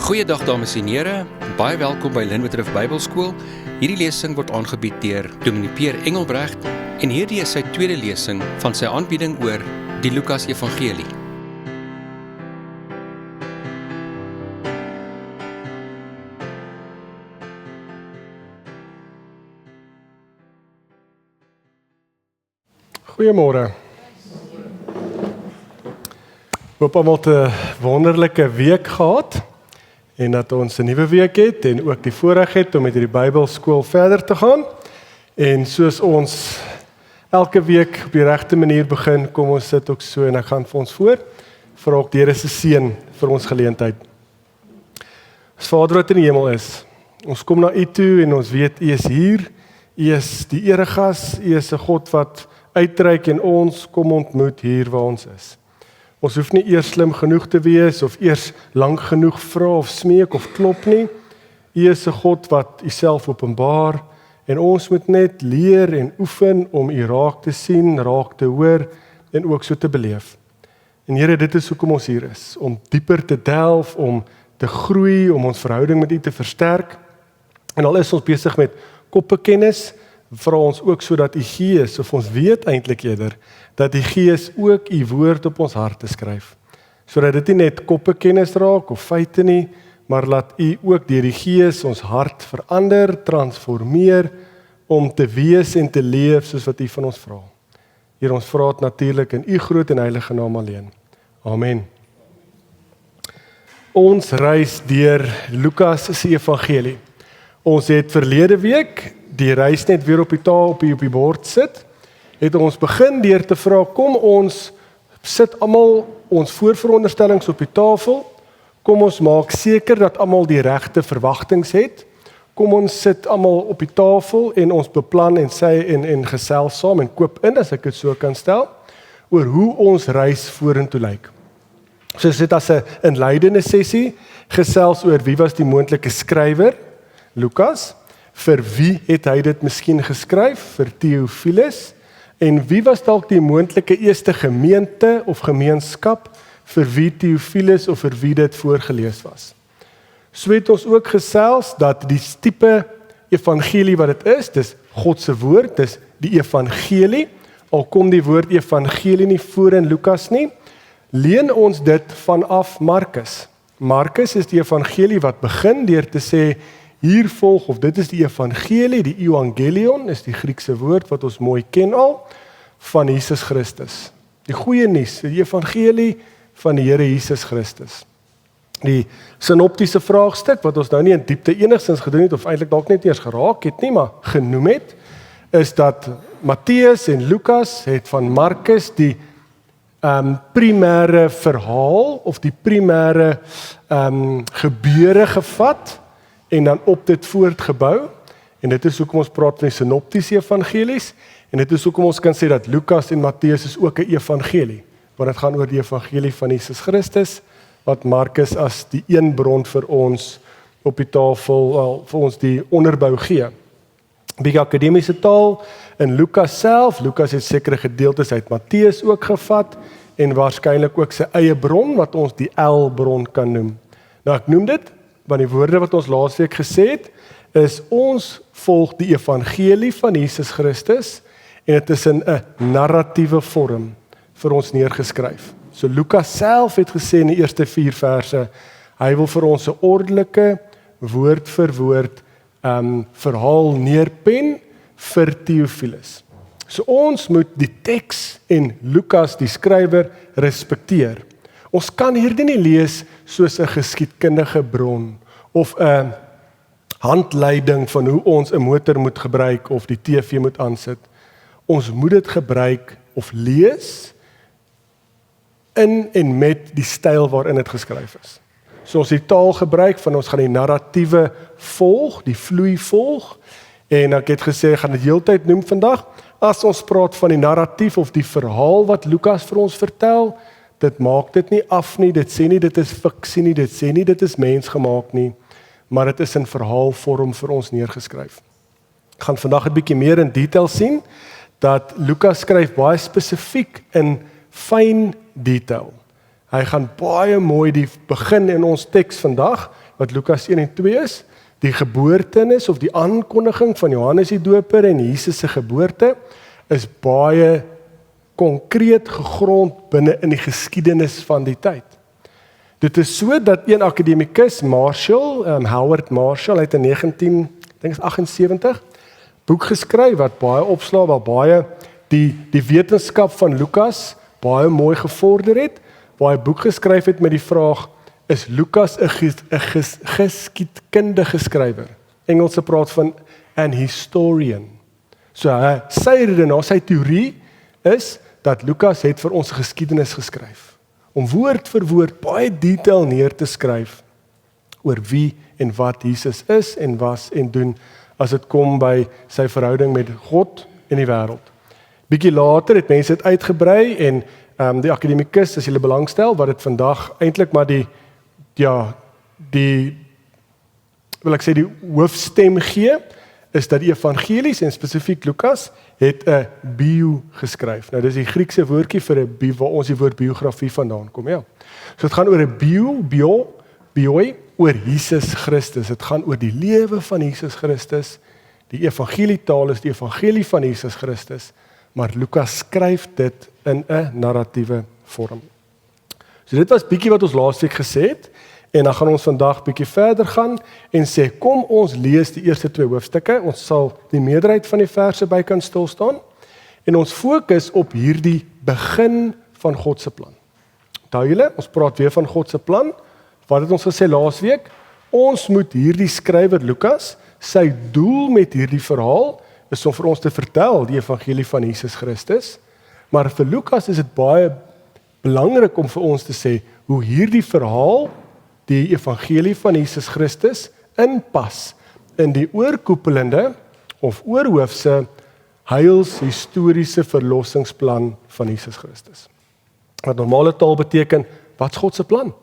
Goeiedag dames en here, baie welkom by Linwood Bybelskool. Hierdie lesing word aangebied deur Dominee Pierre Engelbrecht en hierdie is sy tweede lesing van sy aanbieding oor die Lukas Evangelie. Goeiemôre. Hoop almal 'n wonderlike week gehad en dat ons 'n nuwe week het en ook die voorreg het om met hierdie Bybelskool verder te gaan. En soos ons elke week op die regte manier begin, kom ons sit ook so en ek gaan vir ons voor vra ook die Here se seën vir ons geleentheid. Ons Vader wat in die hemel is, ons kom na U toe en ons weet U is hier. U is die eregas, U is 'n God wat uitreik en ons kom ontmoet hier waar ons is. Ons hoef nie eers slim genoeg te wees of eers lank genoeg vra of smeek of klop nie. U is 'n God wat U self openbaar en ons moet net leer en oefen om U raak te sien, raak te hoor en ook so te beleef. En Here, dit is hoekom ons hier is, om dieper te delf, om te groei, om ons verhouding met U te versterk. En al is ons besig met koppekennis, vra ons ook sodat U Gees, of ons weet eintlik eerder, dat die Gees ook U woord op ons harte skryf. Sodat dit nie net koppekennis raak of feite nie, maar laat U ook deur die Gees ons hart verander, transformeer, om te wees en te leef soos wat U van ons vra. Here, ons vra dit natuurlik in U groot en heilige naam alleen. Amen. Ons reis deur Lukas se Evangelie. Ons het verlede week die reis net weer op die bord sit, het ons begin deur te vra, kom ons sit almal ons voorveronderstellings op die tafel, kom ons maak seker dat almal die regte verwagtinge het, kom ons sit almal op die tafel en ons beplan en gesels saam en koop in, as ek dit so kan stel, oor hoe ons reis vorentoe lyk. So dit as 'n inleidende sessie, gesels oor wie was die moontlike skrywer, Lukas, vir wie het hy dit miskien geskryf, vir Theophilus, en wie was dalk die moontlike eerste gemeente of gemeenskap vir wie Theophilus of vir wie dit voorgelees was. So het ons ook gesels dat die tipe evangelie wat dit is, dis God se woord, dis die evangelie, al kom die woord evangelie nie voor in Lukas nie, leen ons dit vanaf Markus. Markus is die evangelie wat begin deur te sê, hier volg, of dit is die evangelie, die evangelion, is die Griekse woord wat ons mooi ken al, van Jesus Christus. Die goeie nuus, die evangelie van die Here Jesus Christus. Die synoptiese vraagstuk, wat ons nou nie in diepte enigstens gedoen het, of eintlik dalk net eers geraak het nie, maar genoem het, is dat Matteus en Lukas het van Markus die primêre verhaal, of die primêre gebeure gevat, en dan op dit voortgebou, en dit is hoekom ons praat van die synoptiese evangelies, en dit is hoekom ons kan sê dat Lukas en Matteus is ook 'n evangelie, want dit gaan oor die evangelie van Jesus Christus, wat Markus as die een bron vir ons op die tafel, vir ons die onderbou gee. Bietjie akademiese taal, in Lukas self, Lukas het sekere gedeeltes uit Matteus ook gevat, en waarskynlik ook sy eie bron, wat ons die L-bron kan noem. Nou ek noem dit, want die woorde wat ons laasweek gesê het, is ons volg die evangelie van Jesus Christus, en dit is in 'n narratiewe vorm vir ons neergeskryf. So Lukas self het gesê in die eerste 4 verse, hy wil vir ons 'n ordelike, woord vir woord, verhaal neerpen vir Theophilus. So ons moet die teks en Lukas, die skrywer, respekteer. Ons kan hierdie nie lees soos 'n geskiedkundige bron of 'n handleiding van hoe ons 'n motor moet gebruik of die TV moet aansit. Ons moet dit gebruik of lees in en met die styl waarin dit geskryf is. So ons die taal gebruik van ons gaan die narratiewe volg, die vloei volg, en ek het gesê, ek gaan dit heeltyd noem vandag, as ons praat van die narratief of die verhaal wat Lukas vir ons vertel, dit maak dit nie af nie, dit sê nie dit is fiksie nie, dit sê nie dit is mensgemaak nie, maar dit is in verhaalvorm vir ons neergeskryf. Ek gaan vandag 'n bietjie meer in detail sien, dat Lukas skryf baie spesifiek in fyn detail. Hy gaan baie mooi die begin in ons teks vandag wat Lukas 1 en 2 is, die geboortenis of die aankondiging van Johannes die Doper en Jesus se geboorte, is baie konkreet gegrond binne in die geskiedenis van die tyd. Dit is so dat een akademikus, Howard Marshall, uit in 1978, boek geskryf wat baie opslaa, wat baie die wetenskap van Lukas baie mooi gevorder het, waar hy boek geskryf het met die vraag, is Lukas 'n geskiedkundige skrywer? Engelse praat van an historian. So sy redenasie, sy teorie is dat Lukas het vir ons geskiedenis geskryf, om woord vir woord baie detail neer te skryf oor wie en wat Jesus is en was en doen as dit kom by sy verhouding met God en die wêreld. Bietjie later het mense dit uitgebrei en die akademikus, as julle belangstel, wat dit vandag eintlik maar die hoofstem gee, is dat die evangelies en spesifiek Lukas het 'n bio geskryf. Nou dis die Griekse woordjie vir 'n bio, waar ons die woord biografie vandaan kom, ja. So dit gaan oor 'n bioi, oor Jesus Christus. Dit gaan oor die lewe van Jesus Christus. Die evangelietaal is die evangelie van Jesus Christus, maar Lukas skryf dit in 'n narratiewe vorm. So dit was bietjie wat ons laasweek gesê het, en dan gaan ons vandag bietjie verder gaan en sê, kom ons lees die eerste 2 hoofstukke, ons sal die meerderheid van die verse by kan stil staan, en ons fokus op hierdie begin van God se plan. Onthou julle, ons praat weer van God se plan. Wat het ons gesê laasweek? Ons moet hierdie skrywer Lukas, sy doel met hierdie verhaal is om vir ons te vertel die evangelie van Jesus Christus, maar vir Lukas is dit baie belangrik om vir ons te sê hoe hierdie verhaal, die evangelie van Jesus Christus, inpas in die oorkoepelende of oorhoofse heilshistoriese verlossingsplan van Jesus Christus. Wat normale taal beteken, wat's God se plan?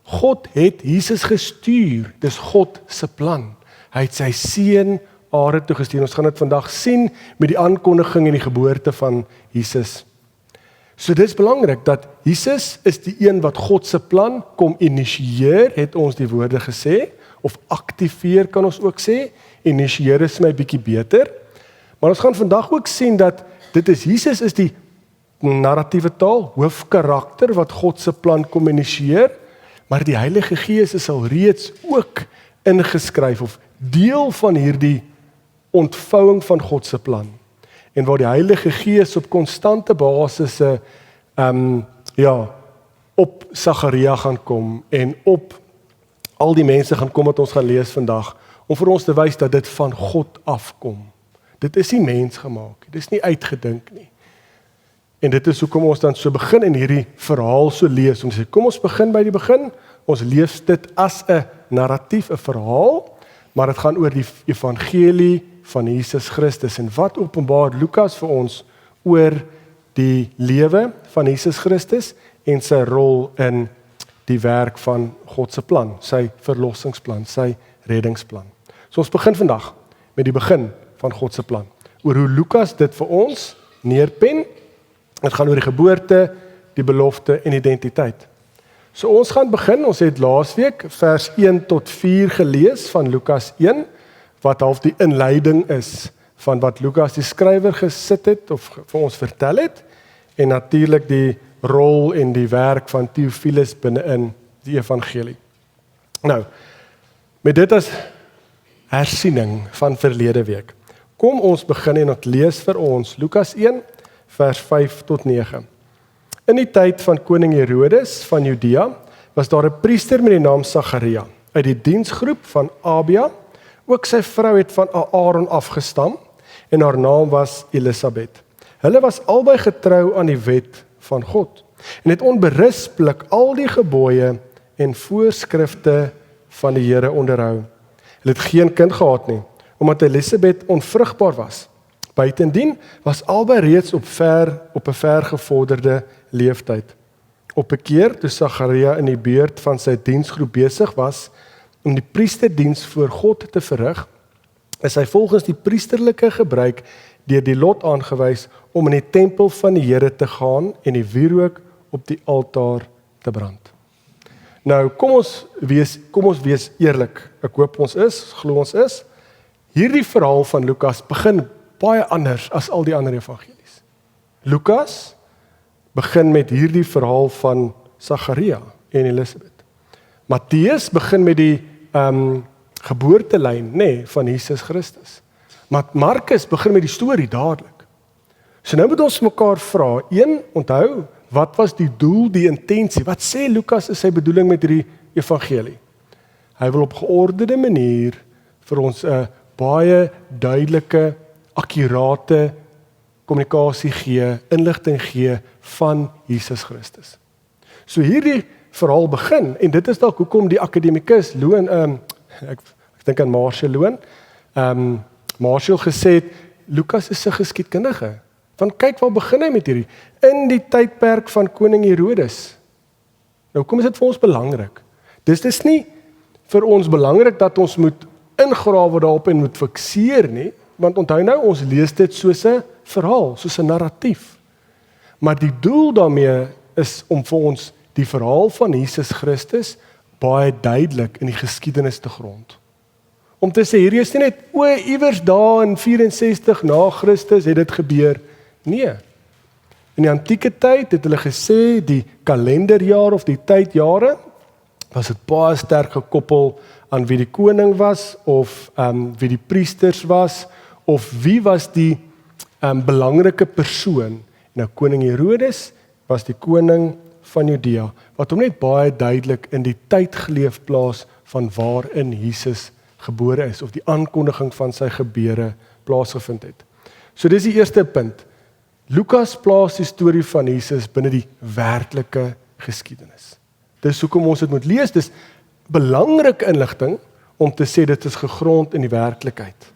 God het Jesus gestuur, dis God se plan. Hy het sy seun aarde toe gestuur. Ons gaan dit vandag sien met die aankondiging en die geboorte van Jesus. So dis belangrik dat Jesus is die een wat God se plan kom initieer, het ons die woorde gesê, of aktiveer kan ons ook sê. Initieer is my bietjie beter. Maar ons gaan vandag ook sien dat dit is Jesus is die narratiewe taal, hoofkarakter wat God se plan kom initieer, maar die Heilige Gees is al reeds ook ingeskryf of deel van hierdie ontvouing van God se plan. En waar die Heilige Gees op konstante basis op Sagaria gaan kom en op al die mense gaan kom wat ons gaan lees vandag, om vir ons te wys dat dit van God afkom. Dit is nie mensgemaak, dit is nie uitgedink nie. En dit is hoekom ons dan so begin in hierdie verhaal so lees. Ons sê, kom ons begin by die begin, ons lees dit as 'n narratief, 'n verhaal, maar dit gaan oor die evangelie van Jesus Christus. En wat openbaar Lukas vir ons oor die lewe van Jesus Christus en sy rol in die werk van God se plan, sy verlossingsplan, sy reddingsplan. So ons begin vandag met die begin van God se plan. Oor hoe Lukas dit vir ons neerpen. Dit gaan oor die geboorte, die belofte en identiteit. So ons gaan begin, ons het laasweek vers 1 tot 4 gelees van Lukas 1, wat half die inleiding is van wat Lukas die skrywer gesit het of vir ons vertel het, en natuurlik die rol en die werk van Theophilus binne-in die evangelie. Nou, met dit as hersiening van verlede week, kom ons begin en ons lees vir ons Lukas 1, vers 5 tot 9. In die tyd van koning Herodes van Judea was daar 'n priester met die naam Sagaria uit die diensgroep van Abia. Ook sy vrou het van Aaron afgestam en haar naam was Elisabeth. Hulle was albei getrou aan die wet van God en het onberispelik al die gebooie en voorskrifte van die Here onderhou. Hulle het geen kind gehad nie, omdat Elisabeth onvrugbaar was. Buitendien was albei reeds op 'n vergevorderde leeftyd. Op 'n keer toe Sagaria in die beurt van sy diensgroep besig was om die priesterdiens voor God te verrig, is hy volgens die priesterlike gebruik deur die lot aangewys om in die tempel van die Here te gaan en die wierook op die altaar te brand. Nou, kom ons wees eerlik. Ek hoop ons is, glo ons is. Hierdie verhaal van Lukas begin baie anders as al die ander evangelies. Lukas begin met hierdie verhaal van Sagaria en Elisabeth. Matteus begin met die geboortelyn, van Jesus Christus. Markus begin met die storie dadelik. So nou moet ons mekaar vra, onthou, wat was die doel, die intensie? Wat sê Lukas is sy bedoeling met hierdie evangelie? Hy wil op geordende manier vir ons 'n baie duidelike, akkurate kommunikasie gee, inligting gee van Jesus Christus. So hierdie verhaal begin, en dit is dalk hoekom die akademikus Loon, ek dink aan Marshall Loon, Marshall gesê het, Lukas is 'n geskiedkundige. Want kyk waar begin hy met hierdie, in die tydperk van koning Herodes. Nou kom is dit vir ons belangrik. Dis nie vir ons belangrik dat ons moet ingrawe daarop en moet fikseer nie, want onthou nou, ons lees dit soos 'n verhaal, soos 'n narratief. Maar die doel daarmee is om vir ons die verhaal van Jesus Christus baie duidelik in die geskiedenis te grond. Om te sê, hierdie is nie net, iewers daar in 64 na Christus het dit gebeur. Nee. In die antieke tyd het hulle gesê, die kalenderjaar of die tydjare, was dit baie sterk gekoppel aan wie die koning was, of wie die priesters was, of wie was die belangrike persoon. Nou, koning Herodes was die koning van Judea, wat hom net baie duidelik in die tyd geleef plaas van waarin Jesus gebore is, of die aankondiging van sy gebeure plaasgevind het. So dis die eerste punt. Lukas plaas die storie van Jesus binne die werklike geskiedenis. Dis hoekom ons dit moet lees, dis belangrike inligting om te sê dit is gegrond in die werklikheid.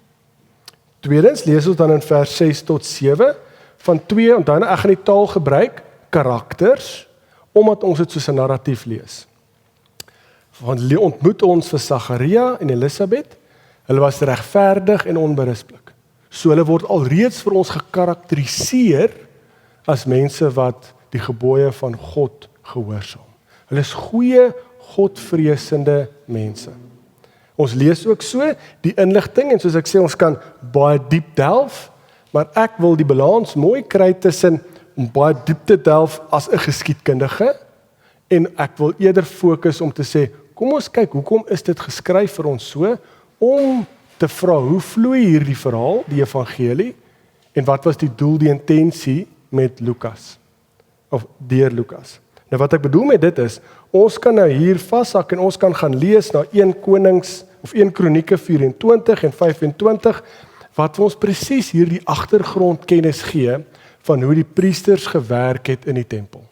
Tweedens lees ons dan in vers 6 tot 7 van 2, en dan ek gaan die taal gebruik, karakters, omdat ons dit soos 'n narratief lees. Want ontmoet ons vir Sagaria en Elisabeth, hulle was regverdig en onberispelik. So hulle word alreeds vir ons gekarakteriseer as mense wat die gebooie van God gehoorsaam. Hulle is goeie, godvreesende mense. Ons lees ook so die inligting, en soos ek sê, ons kan baie diep delf, maar ek wil die balans mooi kry tussen om baie diep te delf as 'n geskiedkundige, en ek wil eerder fokus om te sê, kom ons kyk, hoekom is dit geskryf vir ons so, om te vra, hoe vloei hierdie verhaal, die evangelie, en wat was die doel, die intensie met Lukas, of deur Lukas. Nou wat ek bedoel met dit is, ons kan nou hier vashak en ons kan gaan lees na 1 Konings, of 1 Kronieke 24 en 25, wat ons presies hierdie agtergrondkennis gee, van hoe die priesters gewerk het in die tempel.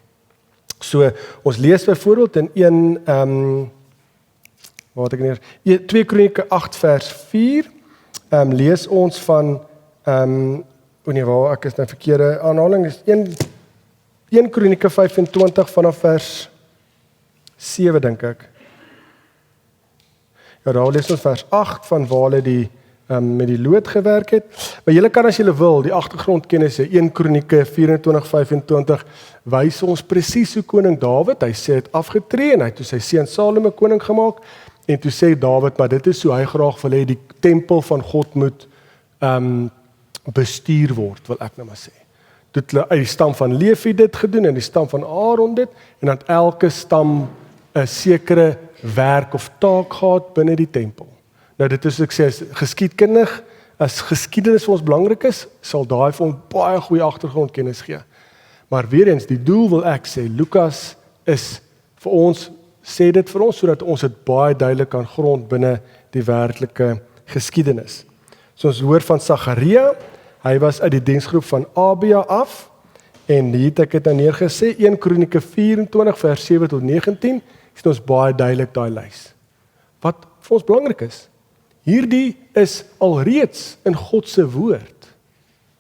So, ons lees byvoorbeeld in 2 Kronieke 8 vers 4, lees ons van, ek is nou verkeerde aanhaling, is 1 Kronieke 25 vanaf vers 7, dink ek. Ja, daar lees ons vers 8 van waar hulle met die lood gewerk het. Maar julle kan as julle wil, die agtergrondkennisse, 1 Kronieke 24-25, wys ons presies hoe koning Dawid, hy sê het afgetree, en hy het toe sy seun Salomo koning gemaak, en toe sê Dawid, maar dit is hoe hy graag wil hê, die tempel van God moet bestuur word, wil ek nou maar sê. Toe het hulle uit die stam van Levi dit gedoen, en die stam van Aaron dit, en dan elke stam 'n sekere werk of taak gehad binne die tempel. Nou dit is, ek sê, geskiedkundig, as geskiedenis vir ons belangrik is, sal daai vir ons baie goeie agtergrondkennis gee. Maar weer eens, die doel wil ek sê, Lukas is vir ons, sê dit vir ons, sodat ons dit baie duidelik kan grond binne die werklike geskiedenis. So ons hoor van Sagaria, hy was uit die diensgroep van Abia af, en hier het ek het nou neergesê, 1 Kronieke 24 vers 7 tot 19, is ons baie duidelik daai lys. Wat vir ons belangrik is, hierdie is alreeds in God se woord,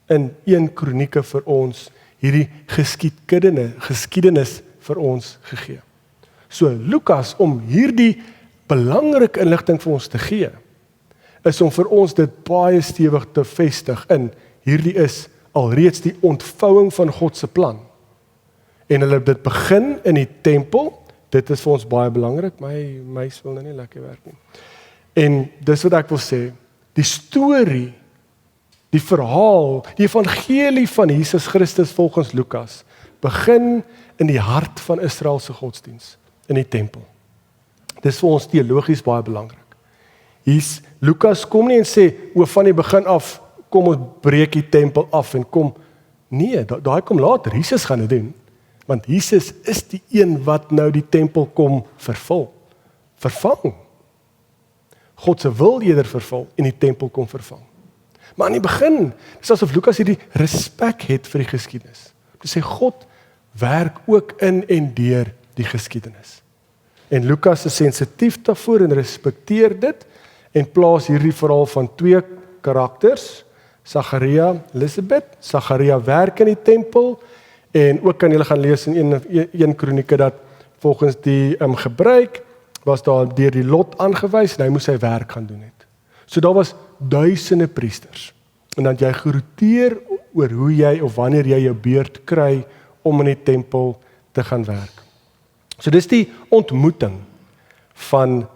in 1 Kronieke vir ons, hierdie geskiedenis vir ons gegee. So Lukas, om hierdie belangrike inligting vir ons te gee, is om vir ons dit baie stewig te vestig in, hierdie is alreeds die ontvouing van God se plan. En hulle het dit begin in die tempel, dit is vir ons baie belangrik, my meis wil nou nie lekker werk nie. En dis wat ek wil sê, die storie, die verhaal, die evangelie van Jesus Christus volgens Lukas, begin in die hart van Israel se godsdiens, in die tempel. Dis vir ons teologies baie belangrik. Lukas kom nie en sê, van die begin af, kom ons breek die tempel af en kom, nee, daai kom later, Jesus gaan dit doen, want Jesus is die een wat nou die tempel kom vervang. God se wil eerder vervul en die tempel kom vervang. Maar aan die begin, dis asof Lukas hierdie respek het vir die geskiedenis. Om te sê, God werk ook in en deur die geskiedenis. En Lukas is sensitief daarvoor en respekteer dit, en plaas hierdie verhaal van 2 karakters, Sagaria, Elisabeth. Sagaria werk in die tempel, en ook kan julle gaan lees in 1 Kronieke dat volgens die gebruik, was daar deur die lot aangewys, en hy moes sy werk gaan doen het. So daar was duisende priesters, en dan jy geroteer oor hoe jy, of wanneer jy jou beurt kry, om in die tempel te gaan werk. So dis die ontmoeting van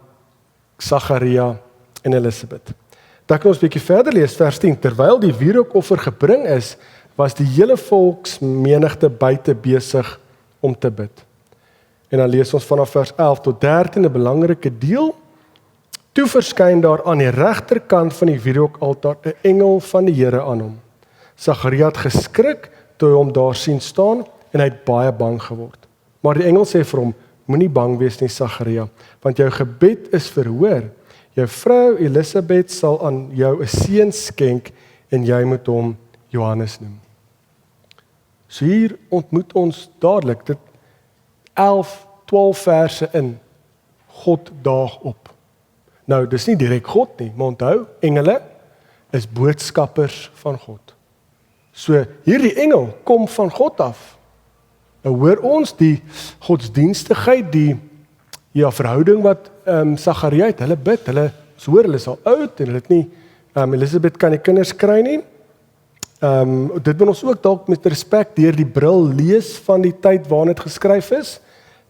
Sagaria en Elisabeth. Dan kan ons 'n bietjie verder lees, vers 10. Terwyl die wierookoffer gebring is, was die hele volksmenigte buite besig om te bid. En dan lees ons vanaf vers 11 tot 13 'n belangrike deel. Toe verskyn daar aan die regterkant van die wierookaltaar 'n engel van die Here aan hom. Sagaria het geskrik toe hy hom daar sien staan en hy het baie bang geword. Maar die engel sê vir hom: Moenie bang wees nie, Sagaria, want jou gebed is verhoor. Jou vrou Elisabeth sal aan jou 'n seun skenk en jy moet hom Johannes noem. So hier ontmoet ons dadelik dit 11, 12 verse in. God daag op. Nou, dis nie direk God nie, maar onthou, engele is boodskappers van God. So hierdie engel kom van God af. Nou hoor ons die godsdienstigheid, die verhouding wat Sagaria het, hulle bid, hulle is al oud en hulle het nie, Elisabeth kan nie kinders kry nie. Dit moet ons ook dalk met respek deur die bril lees van die tyd waarin dit geskryf is.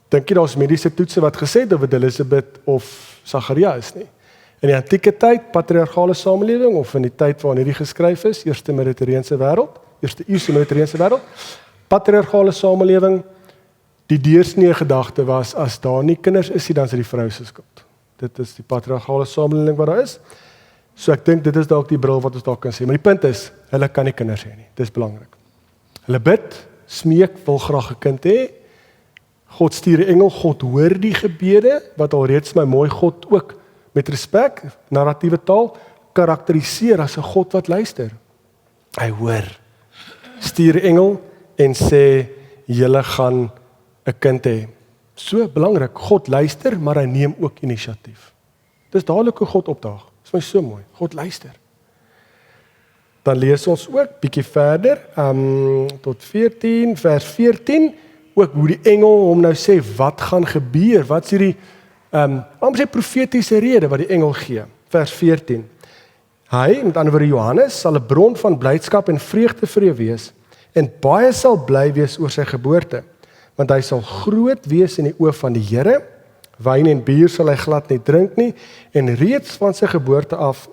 Dink jy daar's mediese toetse wat gesê het of dit Elisabeth of Sagaria is nie. In die antieke tyd, patriargale samelewing, of in die tyd waarin hierdie geskryf is, eerste eeuse Mediterrane wêreld, patriargale samelewing, die deursnee gedagte was, as daar nie kinders is nie, dan is dit die vrou se skuld. Dit is die patriargale samelewing wat daar is. So ek dink dit is dalk die bril wat ons daar kan sê. Maar die punt is, hulle kan nie kinders hê nie. Dis belangrik. Hulle bid, smeek, wil graag 'n kind hê. God stuur 'n engel, God hoor die gebede, wat alreeds my mooi God ook met respek, narratiewe taal, karakteriseer as 'n God wat luister. Hy hoor. Stuur 'n engel en sê, julle gaan 'n kind hê. So belangrik, God luister, maar hy neem ook inisiatief. Dis dadelik hoe God opdaag. Dis my so mooi. God luister. Dan lees ons ook bietjie verder, tot 14, vers 14, ook hoe die engel hom nou sê, wat gaan gebeur? Wat is hierdie, amper sê profetiese rede wat die engel gee? Vers 14. Hy, met ander woorde Johannes, sal 'n bron van blydskap en vreugde vir jou wees, en baie sal bly wees oor sy geboorte, want hy sal groot wees in die oë van die Here. Wyn en bier sal hy glad nie drink nie, en reeds van sy geboorte af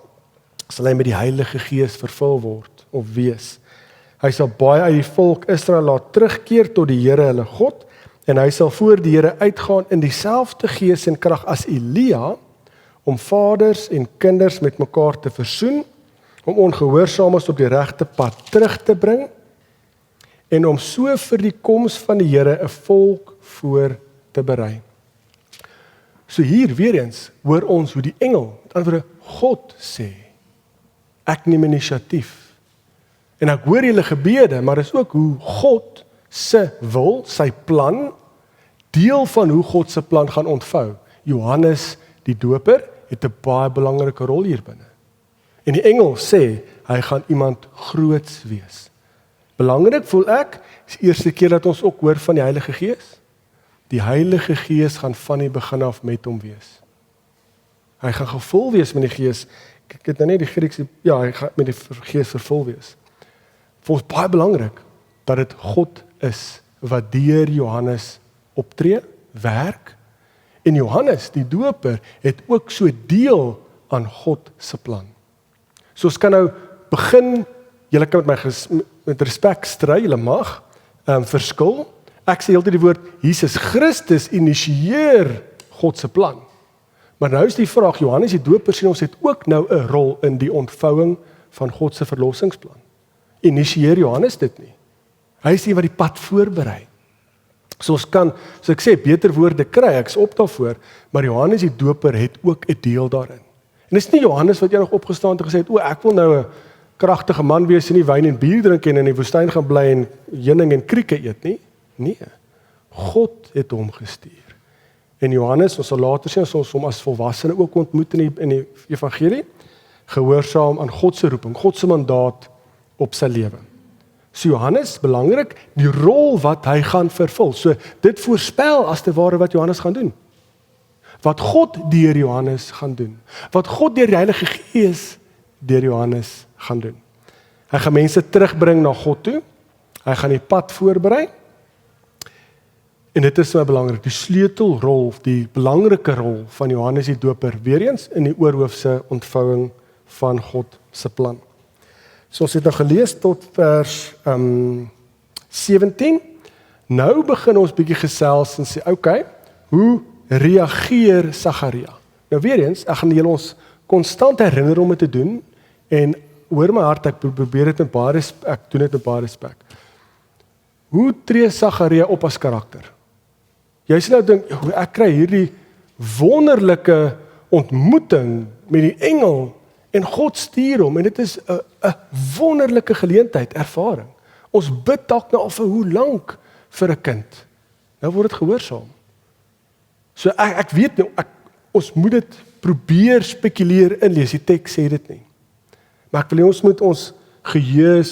sal hy met die Heilige Gees vervul word of wees. Hy sal baie uit die volk Israel laat terugkeer tot die Here hulle God, en hy sal voor die Here uitgaan in dieselfde gees en krag as Elia, om vaders en kinders met mekaar te versoen, om ongehoorsaames op die regte pad terug te bring, en om so vir die koms van die Here 'n volk voor te berei. So hier weer eens hoor ons hoe die engel, met ander woorde God sê, ek neem inisiatief. En ek hoor julle gebede, maar dis ook hoe God se wil, sy plan, deel van hoe God se plan gaan ontvou. Johannes die doper het 'n baie belangrike rol hier binne. En die engel sê, hy gaan iemand groots wees. Belangrik voel ek, is die eerste keer dat ons ook hoor van die Heilige Gees. Die Heilige Gees gaan van die begin af met hom wees. Hy gaan gevul wees met die Gees. Ek het nou net die Griekse, hy gaan met die Gees vervul wees. Vir ons baie belangrik, dat dit God is, wat deur Johannes optree, werk, En Johannes, die doper, het ook so deel aan God se plan. So ons kan nou begin, julle kan met respek stry, julle mag verskil. Ek sê heeltyd die woord, Jesus Christus initieer God se plan. Maar nou is die vraag, Johannes die doper sê ons het ook nou 'n rol in die ontvouing van God se verlossingsplan. Initieer Johannes dit nie. Hy is die wat die pad voorberei. So ons kan, so ek sê, beter woorde kry, ek is op daarvoor, maar Johannes die doper het ook 'n deel daarin. En dis nie Johannes wat eendag opgestaan het en gesê het, ek wil nou 'n kragtige man wees en nie wyn en bier drink en in die woestyn gaan bly en heuning en krieke eet nie. Nee, God het hom gestuur. En Johannes, ons sal later sien, ons hom as volwassene ook ontmoet in die evangelie, gehoorsaam aan God se roeping, God se mandaat op sy lewe. So Johannes, belangrik, die rol wat hy gaan vervul. So dit voorspel as te ware wat Johannes gaan doen. Wat God deur Johannes gaan doen. Wat God deur die Heilige Gees deur Johannes gaan doen. Hy gaan mense terugbring na God toe. Hy gaan die pad voorberei. En dit is so belangrik, die sleutelrol, die belangrike rol van Johannes die Doper, weer eens in die oorhoofse ontvouing van God se plan. So ons het nou gelees tot vers 17. Nou begin ons bietjie gesels en sê, okay, hoe reageer Sagaria? Nou weer eens, ek gaan julle ons konstant herinner om dit te doen, en hoor my hart, ek probeer dit met baie respek, ek doen dit met baie respek. Hoe tree Sagaria op as karakter? Jy sê nou dink, ek kry hierdie wonderlike ontmoeting met die engel, en God stuur hom, en dit is 'n wonderlike geleentheid, ervaring. Ons bid dalk nou al vir hoe lank vir 'n kind. Nou word dit gehoorsaam. So ek weet nou, ons moet dit probeer spekuleer inlees, die teks sê dit nie. Maar ek wil ons moet ons geheue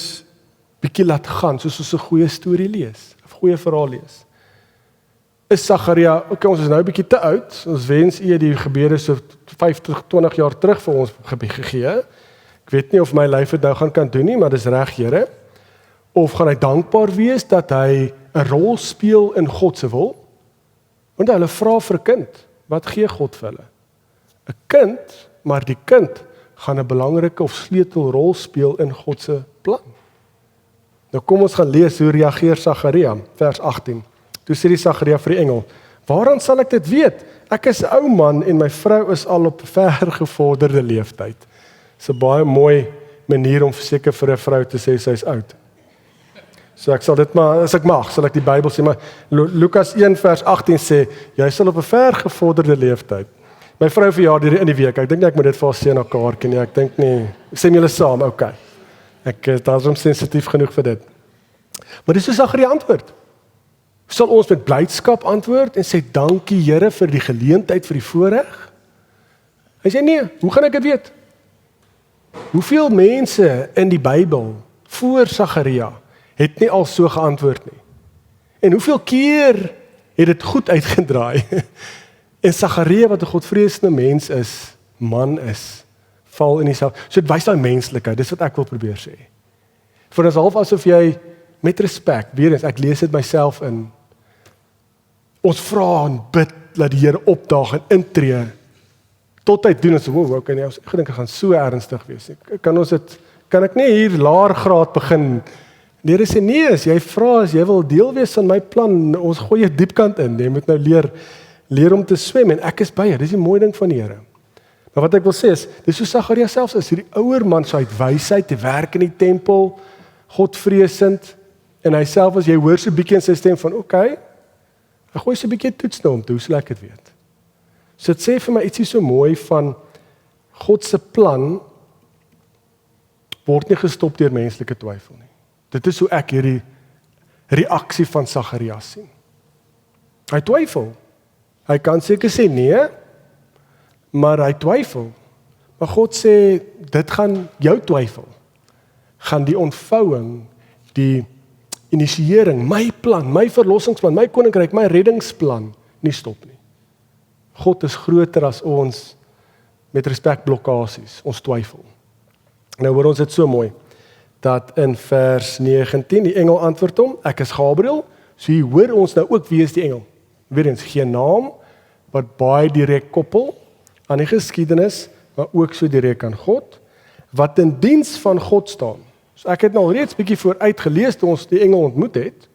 bietjie laat gaan, soos ons 'n goeie storie lees, 'n goeie verhaal lees. Is Sagaria, okay, ons is nou 'n bietjie te oud, ons wens die gebeure so 50, 20 jaar terug vir ons gegee. Ek weet nie of my lyf dit nou kan doen nie, maar dis reg, Here. Of gaan hy dankbaar wees dat hy 'n rol speel in God se wil? Want hulle vra vir 'n kind, wat gee God vir hulle? 'n Kind, maar die kind gaan 'n belangrike of sleutelrol speel in God se plan. Nou kom ons gaan lees hoe reageer Sagaria, vers 18. Toe sê die Sagaria vir die engel, waaraan sal ek dit weet? Ek is 'n ou man en my vrou is al op vergevorderde leeftyd. Dis 'n baie mooi manier om seker vir 'n vrou te sê sy is oud. So ek sal dit maar, as ek mag, sal ek die Bybel sê, maar Lukas 1 vers 18 sê, jy sal op 'n vergevorderde leeftyd. My vrou verjaar in die week, ek dink nie ek moet dit vir haar sê na kaartjie nie, ek dink nie, sê julle saam, okay. Ek is daarom sensitief genoeg vir dit. Maar dis so Sagaria antwoord. Sal ons met blydskap antwoord en sê dankie Here vir die geleentheid, vir die voorreg? Hy sê nee, hoe gaan ek dit weet? Hoeveel mense in die Bybel voor Sagaria het nie al so geantwoord nie? En hoeveel keer het dit goed uitgedraai? En Sagaria wat 'n godvreesende mens is, man is, val in dieselfde. So dit wys daai menslikheid, dis wat ek wil probeer sê. Vir ons half asof jy met respek, weer eens, ek lees dit myself in, ons vra en bid, dat die Here opdaag en intree, tot hy doen, en so, wow, okay, nee, ons gedink, ek gaan so ernstig wees, kan ek nie hier laer graad begin, die Here sê, nee, as jy vra, as jy wil deel wees van my plan, ons gooi jy diepkant in, jy moet nou leer om te swem, en ek is by jou, dis die mooie ding van die Here. Maar wat ek wil sê is, dis so Sagaria selfs is, hierdie ouer man, so uit wysheid, die werk in die tempel, Godvreesend, en hy self as jy hoor so bietjie in sy stem van, okay, ek gooi so bietjie toets nou om te, hoe sal ek het weet? So dit sê vir my ietsie so mooi van, God se plan, word nie gestop deur menslike twyfel nie. Dit is hoe ek hierdie reaksie van Sagaria sien. Hy twyfel. Hy kan seker sê nee, maar hy twyfel. Maar God sê, dit gaan jou twyfel, gaan die ontvouing, die initiëring, my plan, my verlossingsplan, my koninkryk, my reddingsplan, nie stop nie. God is groter as ons, met respek blokkasies, ons twyfel. Nou hoor ons dit so mooi, dat in vers 19, die engel antwoord hom, ek is Gabriel, so hier hoor ons nou ook wie is die engel. Weer eens, geen naam, wat baie direk koppel aan die geskiedenis, maar ook so direk aan God, wat in diens van God staan. So ek het nou reeds bietjie vooruit gelees toe ons die engel ontmoet het,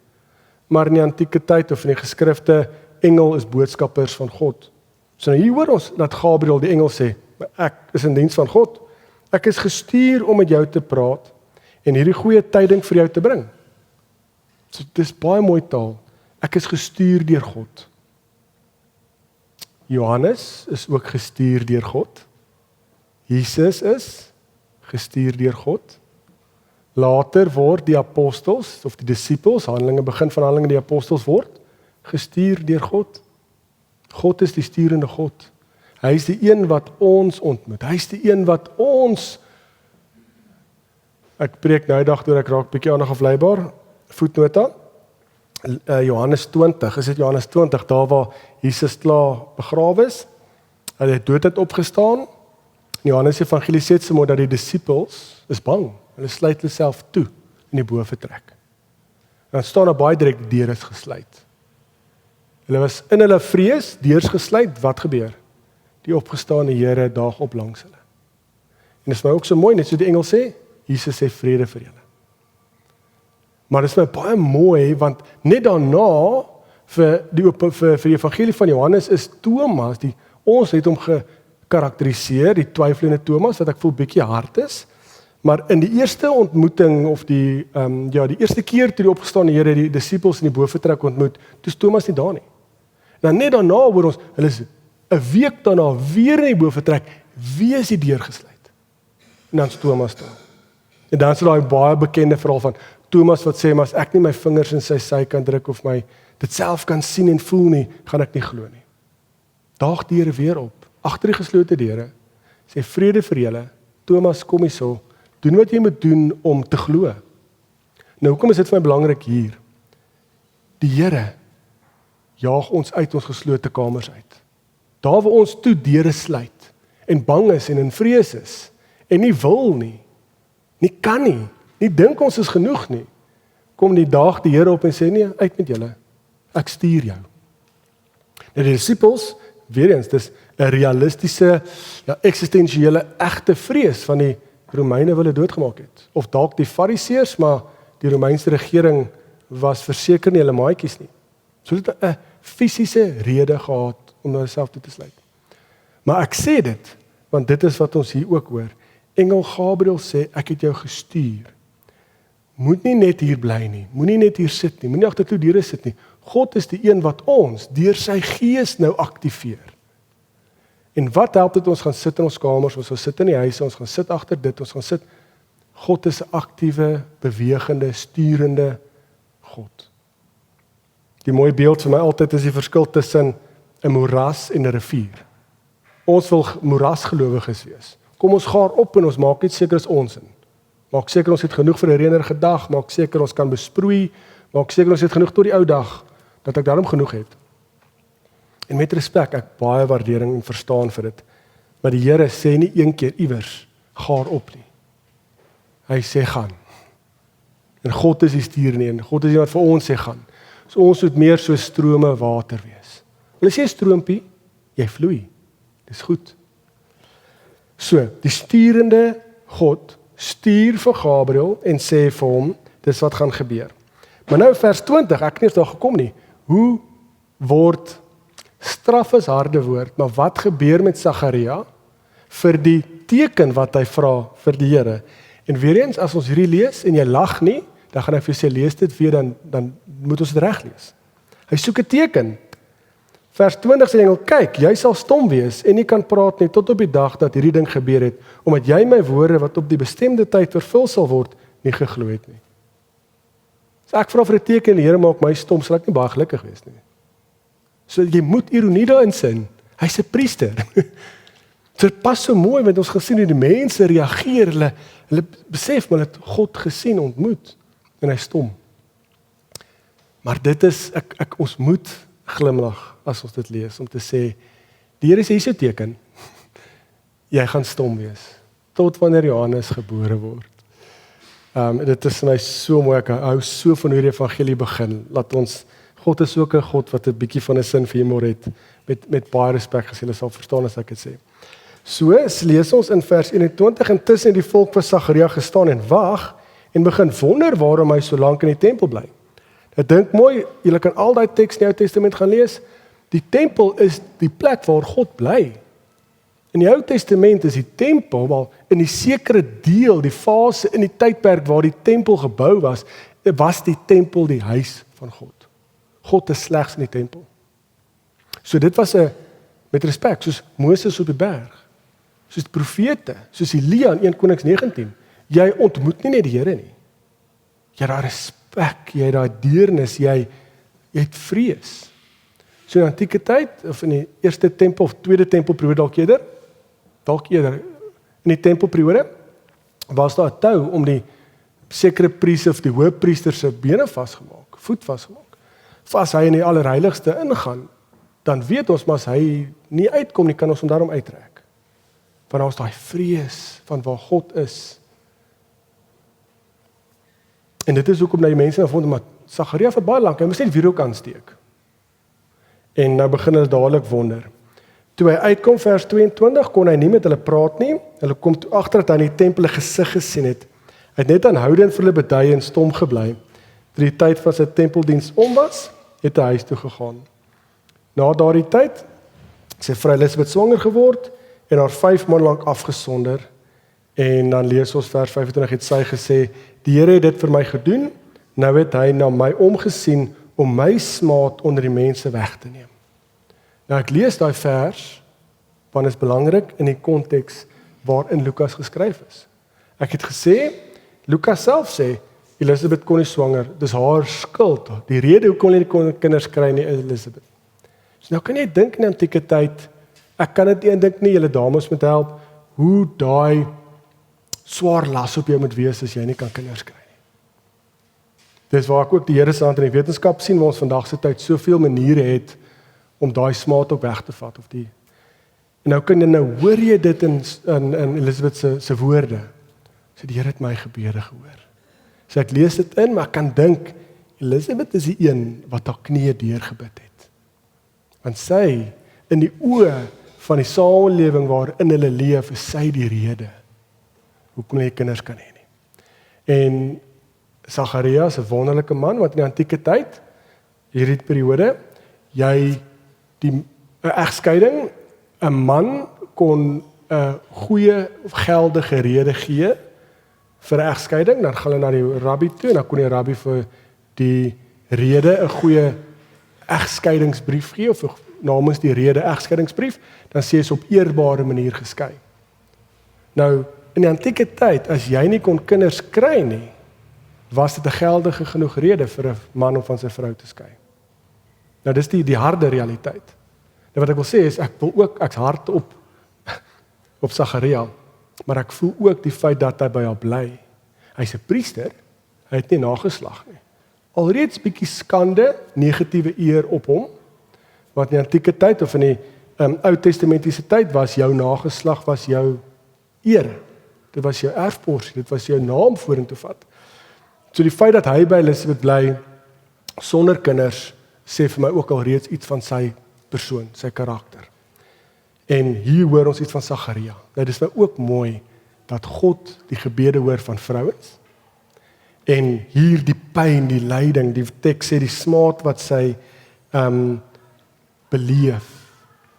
maar in die antieke tyd of in die geskrifte, engel is boodskappers van God. So nou hier hoor ons dat Gabriël die engel sê, ek is in diens van God, ek is gestuur om met jou te praat, en hierdie goeie tyding vir jou te bring. So dit is baie mooi taal, ek is gestuur deur God. Johannes is ook gestuur deur God. Jesus is gestuur deur God. Later word die apostels, of die disippels, begin van Handelinge die apostels word, gestuur deur God. God is die sturende God. Hy is die een wat ons ontmoet. Hy is die een wat ons, ek preek nou die dag deur, ek raak bietjie aandag afleibaar, voetnota, Johannes 20, is dit Johannes 20, daar waar Jesus klaar begrawe is, hy het dood het opgestaan, Johannes Evangelie sê so mooi dat die disippels is bang, hulle sluit hulle self toe in die boventrek. En dan staan daar baie direk, die deur is gesluit. Hulle was in hulle vrees, deurs gesluit, wat gebeur? Die opgestane Here daag op langs hulle. En dit is my ook so mooi, net so die engel sê, Jesus sê vrede vir julle. Maar dit is my baie mooi, want net daarna, vir die evangelie van Johannes is Thomas, ons het hom gekarakteriseer, die twyfelende Thomas, wat ek voel bietjie hard is, maar in die eerste ontmoeting, of die eerste keer toe die opgestane Here die disippels in die boventrek ontmoet, toe is Thomas nie daar nie. Nou net daarna hoor ons, hulle is 'n week daarna weer in die boventrek, wie is die deur gesluit? En dan is Thomas daar. En dan is daai baie bekende verhaal van Thomas wat sê, maar as ek nie my vingers in sy sy kan druk of my dit self kan sien en voel nie, gaan ek nie glo nie. Daag die Here weer op, agter die geslote deure, sê vrede vir julle, Thomas kom hierso, doen wat jy moet doen om te glo. Nou hoekom is dit vir my belangrik hier? Die Here jaag ons uit ons geslote kamers uit. Daar waar ons toe deure sluit, en bang is en in vrees is, en nie wil nie kan nie dink ons is genoeg nie, kom die dag die Here op en sê, nee, uit met julle, ek stuur jou. Nou die disippels, weer eens, dis 'n realistiese, eksistensiële, egte vrees van die Romeine wil hulle doodgemaak het, of dalk die Fariseërs, maar die Romeinse regering was verseker nie hulle maatjies nie. So het 'n fisiese rede gehad om hulle self toe te sluit. Maar ek sê dit, want dit is wat ons hier ook hoor. Engel Gabriël sê, ek het jou gestuur. Moet nie net hier bly nie, moenie net hier sit nie, moenie agter toe deure sit nie. God is die een wat ons, deur sy gees nou aktiveer. En wat help dit ons gaan sit in ons kamers, ons gaan sit in die huise, ons gaan sit agter dit, ons gaan sit. God is 'n aktiewe, bewegende, sturende God. Die mooie beeld vir my altyd is die verskil tussen 'n moeras en 'n rivier. Ons wil moerasgelowiges wees. Kom ons gaar op en ons maak net seker is ons in. Maak seker ons het genoeg vir 'n reënerige dag, maak seker ons kan besproei, maak seker ons het genoeg tot die ou dag, dat ek daarom genoeg het. En met respek, ek baie waardering en verstaan vir dit. Maar die Here sê nie een keer iewers, gaar op nie. Hy sê gaan. En God is die stuurende een, God is die wat vir ons sê gaan. So ons moet meer so strome water wees. Hulle sê stroompie, jy vloei. Dis goed. So, die sturende God stuur vir Gabriël en sê vir hom, dis wat gaan gebeur. Maar nou vers 20, ek het nie daar gekom nie. Hoe word straf is harde woord, maar wat gebeur met Sagaria vir die teken wat hy vra vir die Here? En weer eens, as ons hierdie lees en jy lag nie, dan gaan ek vir jou sê, lees dit weer, dan moet ons dit reg lees. Hy soek 'n teken. Vers 20 sê die engel, kyk, jy sal stom wees en nie kan praat nie tot op die dag dat hierdie ding gebeur het, omdat jy my woorde wat op die bestemde tyd vervul sal word, nie geglo het nie. So ek vra vir 'n teken, die Here maak my stom, sal ek nie baie gelukkig wees nie. So jy moet ironie daarin sien. Hy's 'n priester. So dit pas so mooi met ons gesien hoe die mense reageer, hulle besef maar het God gesien, ontmoet en hy stom. Maar dit is ons moet glimlag as ons dit lees om te sê die Here sê hier is 'n teken. Jy gaan stom wees tot wanneer Johannes gebore word. Dit is my so mooi, ek hou so van hoe die evangelie begin. Laat ons God is ook 'n God wat 'n bietjie van 'n sin vir humor het, met baie respek gesê, hulle sal verstaan as ek dit sê. So lees ons in vers 21, intussen het die volk vir Sagaria gestaan en wag, en begin wonder waarom hy so lank in die tempel bly. Ek dink mooi, julle kan al daai teks in die Ou Testament gaan lees, die tempel is die plek waar God bly. In die Ou Testament is die tempel, wel in die sekere deel, die fase in die tydperk waar die tempel gebou was die tempel die huis van God. God is slegs in die tempel. So dit was met respek, soos Moses op die berg, soos die profete, soos Elia in 1 Konings 19. Jy ontmoet nie net die Here nie. Jy het daai respek, jy het daai deernis, jy het vrees. So in die antieke tyd, of in die eerste tempel of tweede tempelperiode dalk eerder, in die tempelperiode, was daar 'n tou om die sekere priester of die hoëpriester se bene vasgemaak, voet vasgemaak. As hy in die allerheiligste ingaan, dan weet ons, maar as hy nie uitkom nie, kan ons hom daarom uittrek. Want daar is daai vrees van waar God is. En dit is hoekom die mense nou vond, maar Sagaria vir baie lank, hy moes net wierook aansteek. En nou begin hulle dadelik wonder. Toe hy uitkom, vers 22, kon hy nie met hulle praat nie. Hulle kom toe agter dat hy in die tempel 'n gesig gesien het. Hy het net aanhoudend vir hulle bedui en stom gebly. Toe die tyd van sy tempeldiens om was, het hy huis toe gegaan. Na daardie tyd, sy vrou Elisabeth swanger geword en haar 5 maande lank afgesonder. En dan lees ons vers 25, het sy gesê, die Here het dit vir my gedoen, nou het hy na my omgesien om my smaad onder die mense weg te neem. Nou ek lees daai vers, want is belangrik in die konteks waarin Lukas geskryf is. Ek het gesê, Lukas self sê, Elisabeth kon nie swanger, dis haar skuld. Die rede hoekom hulle nie kinders kry nie is Elisabeth. So nou kan jy dink in die antieke tyd, ek kan dit nie dink nie, julle dames moet help, hoe daai swaar las op jou moet wees as jy nie kan kinders kry nie. Dis waar ek ook die Here se hand in die wetenskap sien, waar ons vandag se tyd soveel maniere het om daai smaad op weg te vat of die. En nou hoor jy dit in Elisabeth se woorde. So die Here het my gebede gehoor. So ek lees dit in, maar ek kan dink Elisabeth is die een wat haar knieë deurgebid het. Want sy in die oë van die samelewing waarin hulle leef, is sy die rede hoekom hulle kinders kan hê nie. En Sagaria is 'n wonderlike man, want in die antieke tyd, hierdie periode, jy 'n egskeiding, 'n man kon 'n goeie of geldige rede gee vir 'n egskeiding, dan gaan hulle na die rabbi toe en dan kon die rabbi vir die rede 'n goeie egskeidingsbrief gee of namens die rede egskeidingsbrief, dan sê jy op eerbare manier geskei. Nou in die antieke tyd, as jy nie kon kinders kry nie, was dit 'n geldige genoeg rede vir 'n man om van sy vrou te skei. Nou dis die harde realiteit. Nou wat ek wil sê is, ek's hard op Sagaria, maar ek voel ook die feit dat hy by haar bly. Hy's 'n priester, hy het nie nageslag nie. Alreeds bietjie skande, negatiewe eer op hom, want in die antieke tyd of in die Ou Testamentiese tyd was jou nageslag was jou eer. Dit was jou erfporsie, dit was jou naam vorentoe vat. So die feit dat hy by Elisabeth bly sonder kinders sê vir my ook al reeds iets van sy persoon, sy karakter. En hier hoor ons iets van Sagaria. Nou dis nou ook mooi dat God die gebede hoor van vrouens. En hier die pyn, die lyding, die teks sê die smaad wat sy beleef,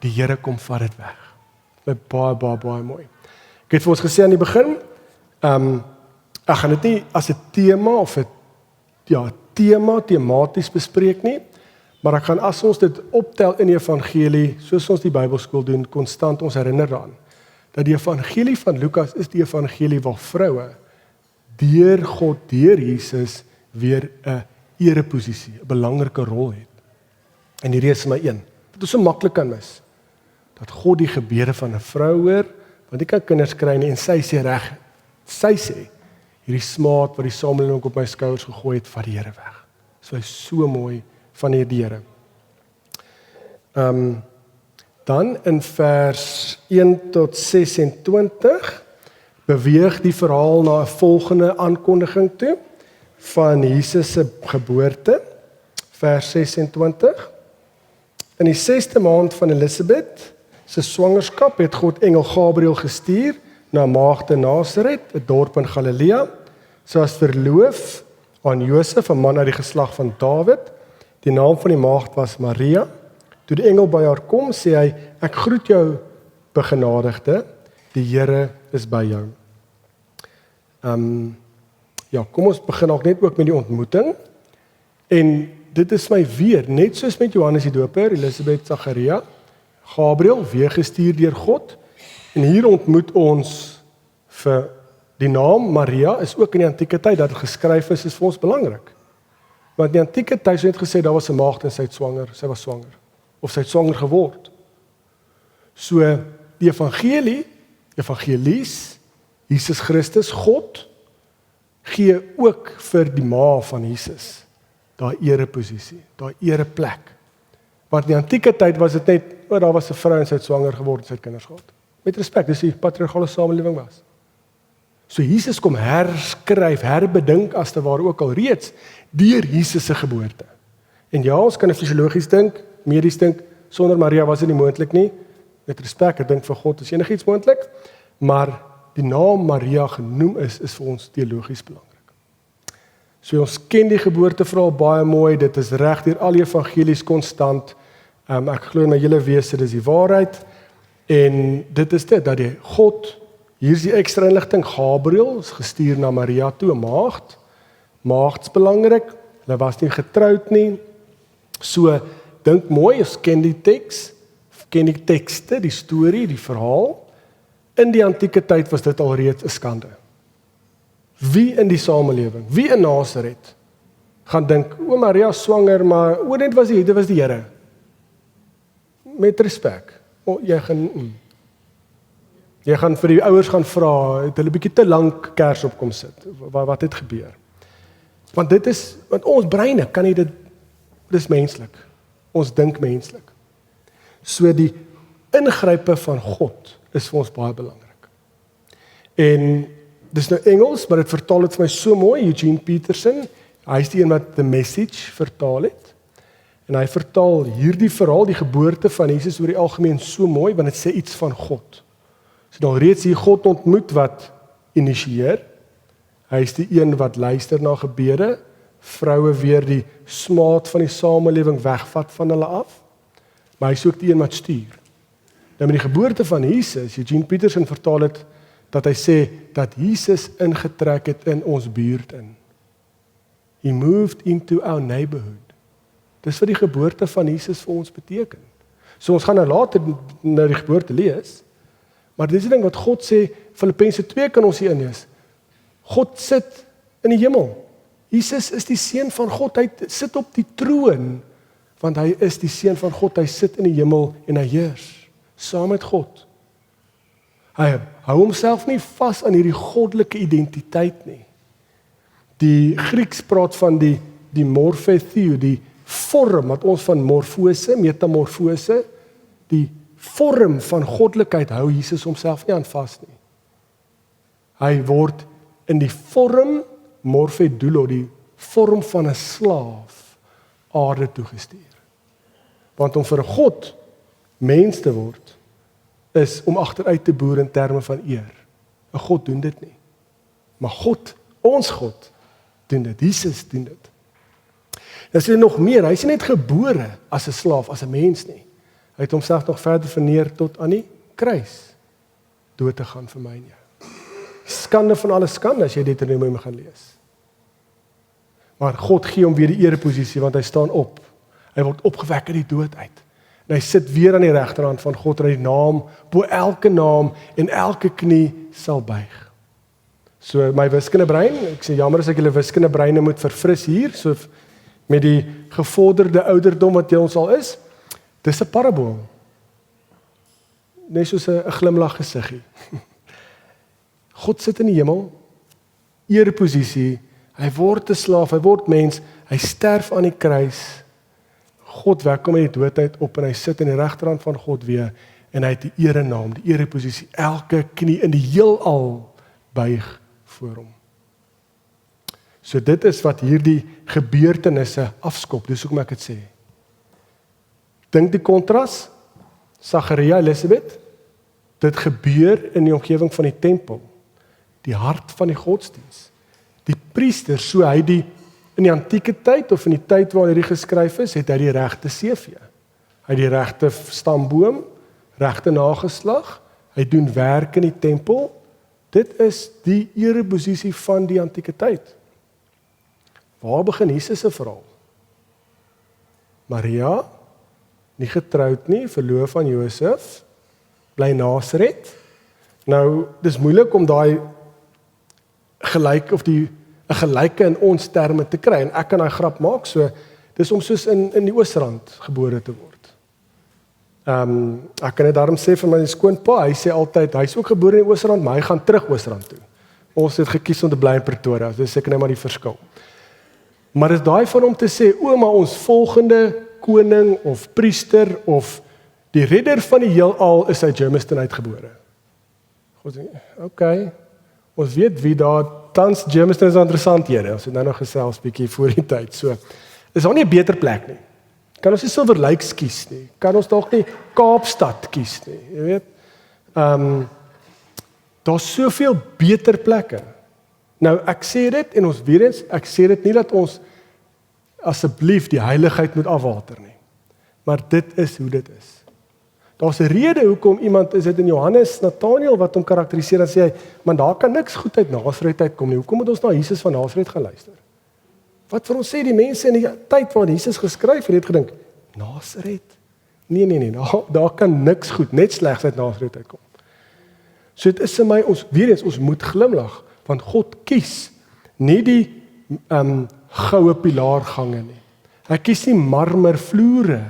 die Here kom vat dit weg. Baie mooi. Ek het vir ons gesê aan die begin, ek gaan dit nie as 'n tema of 'n tematies bespreek nie, maar ek gaan as ons dit optel in die evangelie, soos ons die Bybelskool doen, konstant ons herinner daaraan, dat die evangelie van Lukas is die evangelie waar vroue deur God, deur Jesus, weer 'n ereposisie, 'n belangrike rol het. En hierdie is my een, wat ons so maklik kan mis, dat God die gebede van 'n vrou hoor, want die kan kinders kry nie, en sy sê reg, sy sê, hierdie smaad wat die samelewing op my skouers gegooi het, vat die Here weg. Dit is so mooi van die Here. Dan in vers 1 tot 26 beweeg die verhaal na 'n volgende aankondiging toe van Jesus se geboorte. vers 26. In die 6de maand van Elisabeth se swangerskap het God engel Gabriël gestuur na 'n maagd in Nasaret, 'n dorp in Galilea. Sy was verloof aan Josef, 'n man uit die geslag van Dawid. Die naam van die maagd was Maria. Toe die engel by haar kom, sê hy: "Ek groet jou, begenadigde, die Here is by jou." Ja, kom ons begin ook net met die ontmoeting. En dit is my weer, net soos met Johannes die Doper, Elisabeth, Zacharia, Gabriël, weer gestuur deur God. En hier ontmoet ons vir die naam Maria, is ook in die antieke tyd dat het geskryf is vir ons belangrik. Want in die antieke tyd het gesê, daar was 'n maagd en sy was swanger. Of sy het swanger geword. So, die evangelies, Jesus Christus, God, gee ook vir die ma van Jesus daai ereposisie, daai ereplek. Want in die antieke tyd was dit net, daar was 'n vrou en sy het swanger geword en sy het kinders gehad. Met respek, dis die patriargale samelewing was. So Jesus kom herskryf, herbedink as te ware ook al reeds deur Jesus se geboorte. En ja, ons kan fisiologies dink, medies dink, sonder Maria was dit nie moontlik nie. Met respek, ek dink vir God is enigiets moontlik, maar die naam Maria genoem is vir ons teologies belangrik. So ons ken die geboorteverhaal baie mooi, dit is reg deur al die evangelies konstant. Ek glo in my hele wese dis die waarheid. En dit is dit, dat die God, hier is die ekstra inligting, Gabriël is gestuur na Maria toe, 'n maagd. Maagd's belangrik, hulle was nie getroud nie. So, dink mooi, ons ken die teks, ken die tekste, die storie, die verhaal. In die antieke tyd was dit alreeds 'n skande. Wie in die samelewing, wie in Nasaret, gaan dink, o Maria swanger, maar dit was die Here. Met respek. Jy gaan vir die ouers gaan vra, het hulle bietjie te lank kers op kom sit. Wat het gebeur? Want ons breine kan nie dit, dis menslik. Ons dink menslik. So die ingrype van God is vir ons baie belangrik. En dis nou Engels, maar dit vertaal dit vir my so mooi, Eugene Peterson, hy is die een wat The Message vertaal het. En hy vertaal hierdie verhaal, die geboorte van Jesus oor die algemeen so mooi, want dit sê iets van God. So dan reeds hier God ontmoet wat initieer. Hy is die een wat luister na gebede, vroue weer die smaad van die samelewing wegvat van hulle af, maar hy is ook die een wat stuur. Nou met die geboorte van Jesus, Eugene Peterson vertaal het, dat hy sê, dat Jesus ingetrek het in ons buurt in. He moved into our neighborhood. Dis wat die geboorte van Jesus vir ons beteken. So ons gaan nou later na die geboorte lees, maar dis die ding wat God sê, Filippense 2 kan ons hier inlees. God sit in die hemel. Jesus is die seun van God, hy sit op die troon, want hy is die seun van God, hy sit in die hemel en hy heers, saam met God. Hy hou homself nie vas aan hierdie goddelike identiteit nie. Die Grieks praat van die morphetheu, die vorm wat ons van morfose, metamorfose, die vorm van goddelikheid hou Jesus homself nie aan vas nie. Hy word in die vorm morphedulo, die vorm van 'n slaaf, aarde toegestuur. Want om vir 'n God mens te word, is om agteruit te boer in terme van eer. 'n God doen dit nie. Maar God, ons God, doen dit. Jesus doen dit. Dis nog meer, hy is nie net gebore as 'n slaaf, as 'n mens nie. Hy het homself nog verder verneer tot aan die kruis, dood te gaan vir my en jou. Skande van alle skande as jy Deuteronomium gaan lees. Maar God gee hom weer die ereposisie, want hy staan op. Hy word opgewek uit die dood uit. En hy sit weer aan die regterhand van God, en die naam, bo elke naam en elke knie sal buig. So my wiskundebrein, ek sê jammer as ek julle wiskundebreine moet verfris hier, so met die gevorderde ouderdom wat jy ons al is, dis 'n parabool. Net soos 'n glimlag gesiggie. God sit in die hemel, ereposisie, hy word 'n slaaf, hy word mens, hy sterf aan die kruis, God wek hom uit die dood uit op en hy sit in die regterhand van God weer en hy het die erenaam, die ereposisie, elke knie in die heelal buig voor hom. So dit is wat hierdie gebeurtenisse afskop, dis hoekom ek dit sê. Dink die kontras, Sagaria, Elisabeth, dit gebeur in die omgewing van die tempel, die hart van die godsdiens. Die priester, so hy in die antieke tyd, of in die tyd waar hierdie geskryf is, het hy die regte CV. Hy het die regte stamboom, regte nageslag, hy doen werk in die tempel. Dit is die ereposisie van die antieke tyd. Waar begin Jesus se verhaal? Maria, nie getroud nie, verloof aan Josef, bly Nasaret. Nou, dis moeilik om daai gelyk of 'n gelyke in ons terme te kry, en ek kan daai grap maak, so dis om soos in die Oosrand gebore te word. Ek kan net daarom sê vir my skoonpa, hy sê altyd, hy's ook gebore in die Oosrand, maar hy gaan terug Oosrand toe. Ons het gekies om te bly in Pretoria, dis seker net maar die verskil. Maar is daai van om te sê, maar ons volgende koning of priester of die redder van die heelal is uit Germiston uitgebore. God sê, okay, ons weet wie daar tans Germiston is interessanthede. Ons het nou nog gesels bietjie voor die tyd. So, is daar nie 'n beter plek nie. Kan ons nie Silver Lakes kies nie. Kan ons dalk nie Kaapstad kies nie. Jy weet. Daar's soveel beter plekke. Nou ek sê dit en ons weer eens, ek sê dit nie dat ons asseblief die heiligheid moet afwater nie. Maar dit is hoe dit is. Daar's 'n rede hoekom iemand is dit in Johannes Nathanael wat hom karakteriseer en sê hy, man daar kan niks goed uit Nasaret uitkom nie. Hoekom moet ons na Jesus van Nasaret gaan luister? Wat vir ons sê die mense in die tyd waar Jesus geskryf het gedink, Nasaret? Nee, daar kan niks goed, net slegs uit Nasaret uitkom. So dit is vir my, ons moet glimlag, want God kies nie die goue pilaargange nie. Hy kies nie marmervloere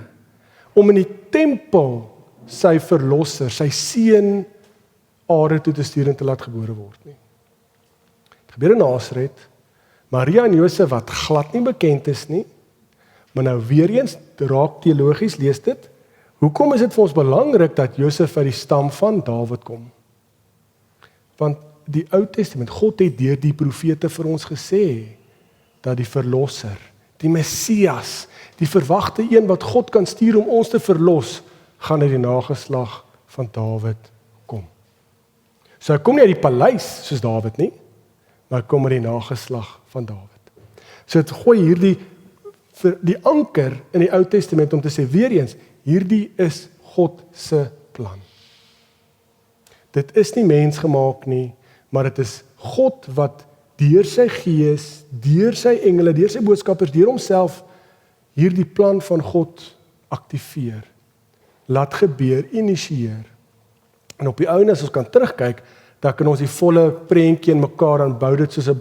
om in die tempel sy verlosser, sy seun Are toe te stuur en te laat gebore word nie. Het gebeur in Nasaret, Maria en Josef wat glad nie bekend is nie, maar nou weer eens, raak teologies, lees dit, hoekom is dit vir ons belangrik dat Josef uit die stam van Dawid kom? Want die Ou Testament, God het deur die profete vir ons gesê, dat die verlosser, die Messias, die verwagte een wat God kan stuur om ons te verlos, gaan uit die nageslag van Dawid kom. So hy kom nie uit die paleis soos Dawid nie, maar hy kom uit die nageslag van Dawid. So dit gooi hierdie die anker in die Ou Testament om te sê weer eens, hierdie is God se plan. Dit is nie mensgemaak nie, maar dit is God wat deur sy gees, deur sy engele, deur sy boodskappers, deur homself hierdie plan van God aktiveer. Laat gebeur, initieer. En op die ouene as ons kan terugkyk, dan kan ons die volle prentjie in mekaar aanbou dit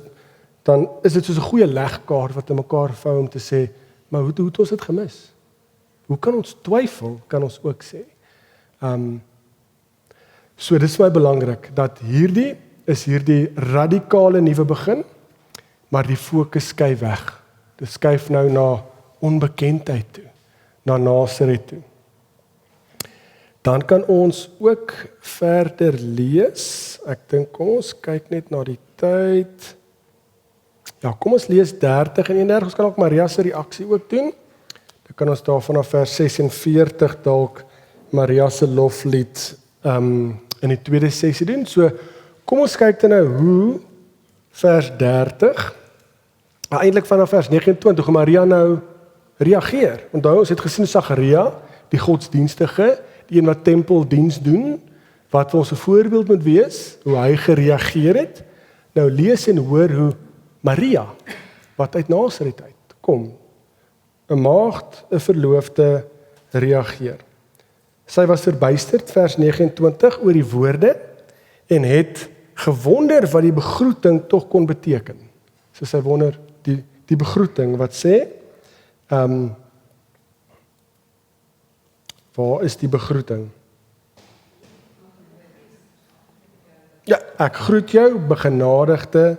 dan is dit soos 'n goeie legkaart wat in mekaar vou om te sê, maar hoe het ons dit gemis? Hoe kan ons twyfel, kan ons ook sê. So dis baie belangrik dat hierdie radikale nuwe begin, maar die fokus skuif weg. Dit skuif nou na onbekendheid toe, na Nasaret toe. Dan kan ons ook verder lees. Ek dink kom ons kyk net na die tyd. Ja, kom ons lees 30 en 31. Ons kan ook Maria se reaksie ook doen. Dan kan ons daar vanaf vers 46 dalk Maria se loflied in die tweede sessie doen. So kom ons kyk dan nou hoe vers 30, eintlik vanaf vers 29 hoe Maria nou reageer. Onthou ons het gesien Sagaria, die godsdienstige, die een wat tempeldiens doen, wat vir ons 'n voorbeeld moet wees, hoe hy gereageer het. Nou lees en hoor hoe Maria, wat uit Nasaret uit kom, 'n maagd, 'n verloofde, reageer. Sy was verbuisterd, vers 29, oor die woorde, en het gewonder wat die begroeting tog kon beteken. So sy wonder die begroeting wat sê, waar is die begroeting? Ja, ek groet jou, begenadigde,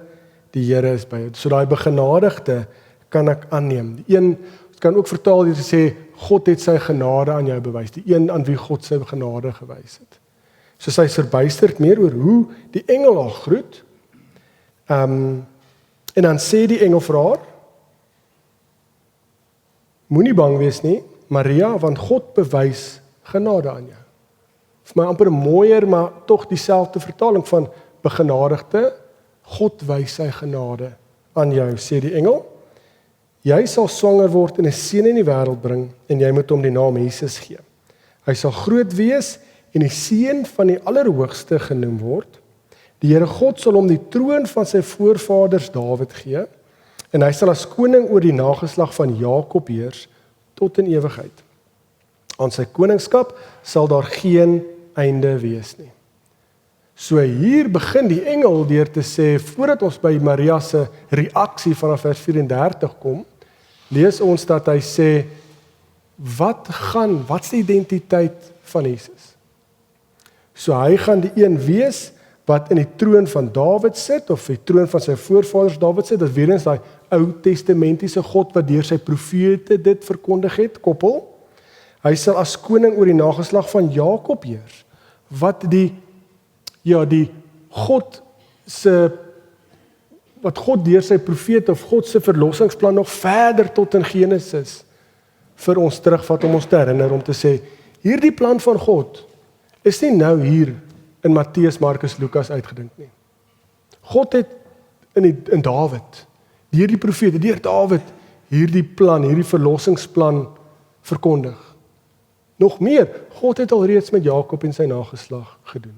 die Here is by jou. So daai begenadigde kan ek aanneem. Die een kan ook vertaal hier te sê, God het sy genade aan jou bewys. Die een aan wie God sy genade gewys het. So sy is verbuisterd meer oor hoe die engel haar groet. En dan sê die engel vir haar, moenie bang wees nie, Maria, want God bewys genade aan jou. Vir my amper mooier, maar tog dieselfde vertaling van begenadigde, God wys sy genade aan jou, sê die engel. Jy sal swanger word en 'n seun in die wêreld bring, en jy moet hom die naam Jesus gee. Hy sal groot wees en die seun van die Allerhoogste genoem word. Die Here God sal hom die troon van sy voorvaders Dawid gee, en hy sal as koning oor die nageslag van Jakob heers tot in ewigheid. Aan sy koningskap sal daar geen einde wees nie. So hier begin die engel deur te sê, voordat ons by Maria se reaksie vanaf vers 34 kom, lees ons dat hy sê, wat is die identiteit van Jesus? So hy gaan die een wees wat in die troon van Dawid sit, of die troon van sy voorvaders Dawid sit, dat weer eens daai Ou Testamentiese God wat deur sy profete dit verkondig het, koppel. Hy sal as koning oor die nageslag van Jakob heers, wat wat God deur sy profete of God se verlossingsplan nog verder tot in Genesis vir ons terugvat om ons te herinner, om te sê, hierdie plan van God is nie nou hier in Matteus, Markus, Lukas uitgedink nie. God het in Dawid, deur die profete, deur Dawid, hierdie plan, hierdie verlossingsplan verkondig. Nog meer, God het al reeds met Jakob en sy nageslag gedoen.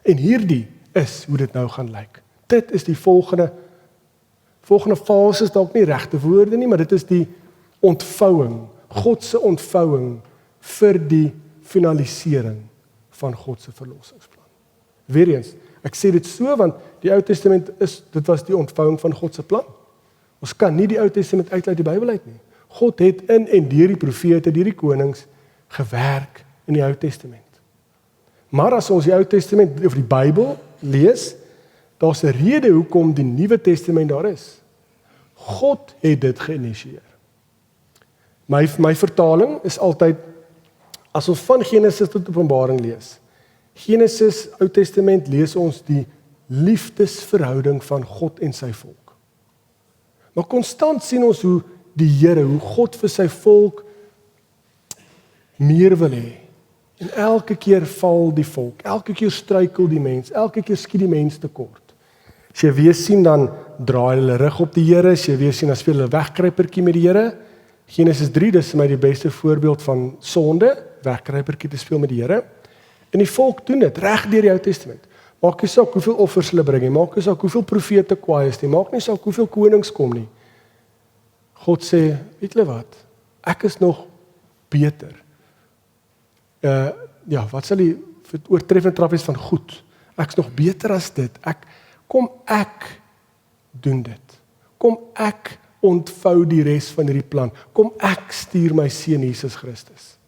En hierdie is hoe dit nou gaan lyk. Dit is die volgende fase, is dalk nie regte woorde nie, maar dit is die ontvouing, God se ontvouing vir die finalisering van God se verlossingsplan. Weereens, ek sê dit so, want die Ou Testament dit was die ontvouing van God se plan. Ons kan nie die Ou Testament uit die Bybel uit nie. God het in en deur die profete, deur die konings, gewerk in die Ou Testament. Maar as ons die Ou Testament of die Bybel lees, daar's 'n rede hoekom die Nuwe Testament daar is. God het dit geïnisieer. My vertaling is altyd, as ons van Genesis tot Openbaring lees, Genesis, Ou Testament, lees ons die liefdesverhouding van God en sy volk. Maar konstant sien ons hoe die Here, hoe God vir sy volk meer wil hê. En elke keer val die volk, elke keer struikel die mens, elke keer skiet die mens tekort. As jy weer sien, dan draai hulle rug op die Here, as jy weer sien, dan speel hulle wegkruipertjie met die Here. Genesis 3, dis vir my die beste voorbeeld van sonde, wegkruipertjie te speel met die Here. En die volk doen dit, reg deur die Ou Testament. Maak nie saak hoeveel offers hulle bring nie, maak nie saak hoeveel profete kwaai is nie, maak nie saak hoeveel konings kom nie. God sê, weet julle wat, ek is nog beter. Wat sal die oortreffende trap wees van goed? Ek is nog beter as dit. Kom ek doen dit. Kom ek ontvou die res van hierdie plan. Kom ek stuur my seun Jesus Christus.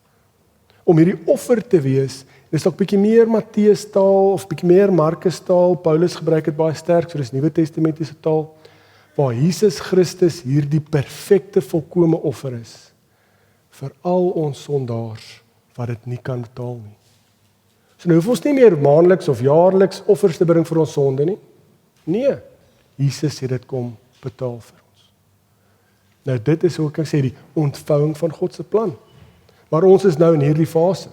Om hierdie offer te wees, dis dalk bietjie meer Matteus taal of bietjie meer Markus taal. Paulus gebruik dit baie sterk, so dis Nuwe Testamentiese taal, waar Jesus Christus hierdie perfekte volkome offer is vir al ons sondaars wat dit nie kan betaal nie. So nou hoef ons nie meer maandeliks of jaarliks offers te bring vir ons sonde nie. Nee, Jesus het dit kom betaal vir ons. Nou dit is hoe ek kan sê die ontvouing van God se plan. Maar ons is nou in hierdie fase.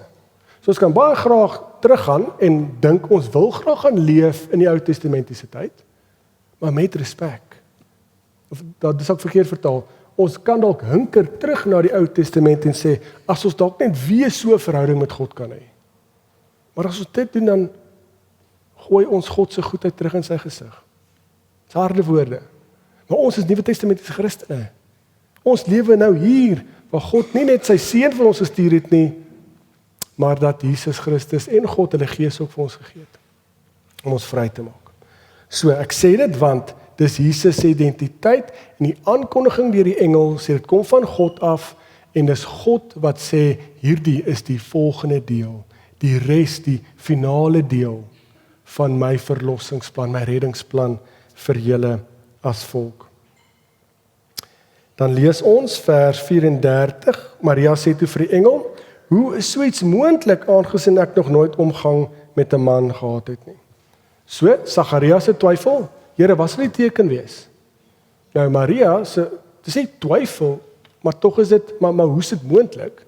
So ons kan baie graag teruggaan en dink ons wil graag gaan leef in die Ou Testamentiese tyd, maar met respek. Of dat is ook verkeerd vertaal. Ons kan dalk hinker terug na die Ou Testament en sê, as ons dalk net weer so 'n verhouding met God kan hê. Maar as ons dit doen, dan gooi ons God se goedheid terug in sy gesig. Dis harde woorde. Maar ons is Nuwe Testamentiese Christene. Ons lewe nou hier, waar God nie net sy seun vir ons gestuur het nie, maar dat Jesus Christus en God hulle Gees ook vir ons gegee het, om ons vry te maak. So, ek sê dit want dis Jesus se identiteit en die aankondiging deur die engel sê dit kom van God af en dis God wat sê hierdie is die volgende deel, die res, die finale deel van my verlossingsplan, my reddingsplan vir julle as volk. Dan lees ons vers 34, Maria sê toe vir die engel, hoe is so iets moontlik aangesien ek nog nooit omgang met 'n man gehad het nie. So, Sagaria se twyfel, Here, wat sal die teken wees? Nou Maria, dis nie twyfel, maar tog is dit, maar hoe is dit moontlik?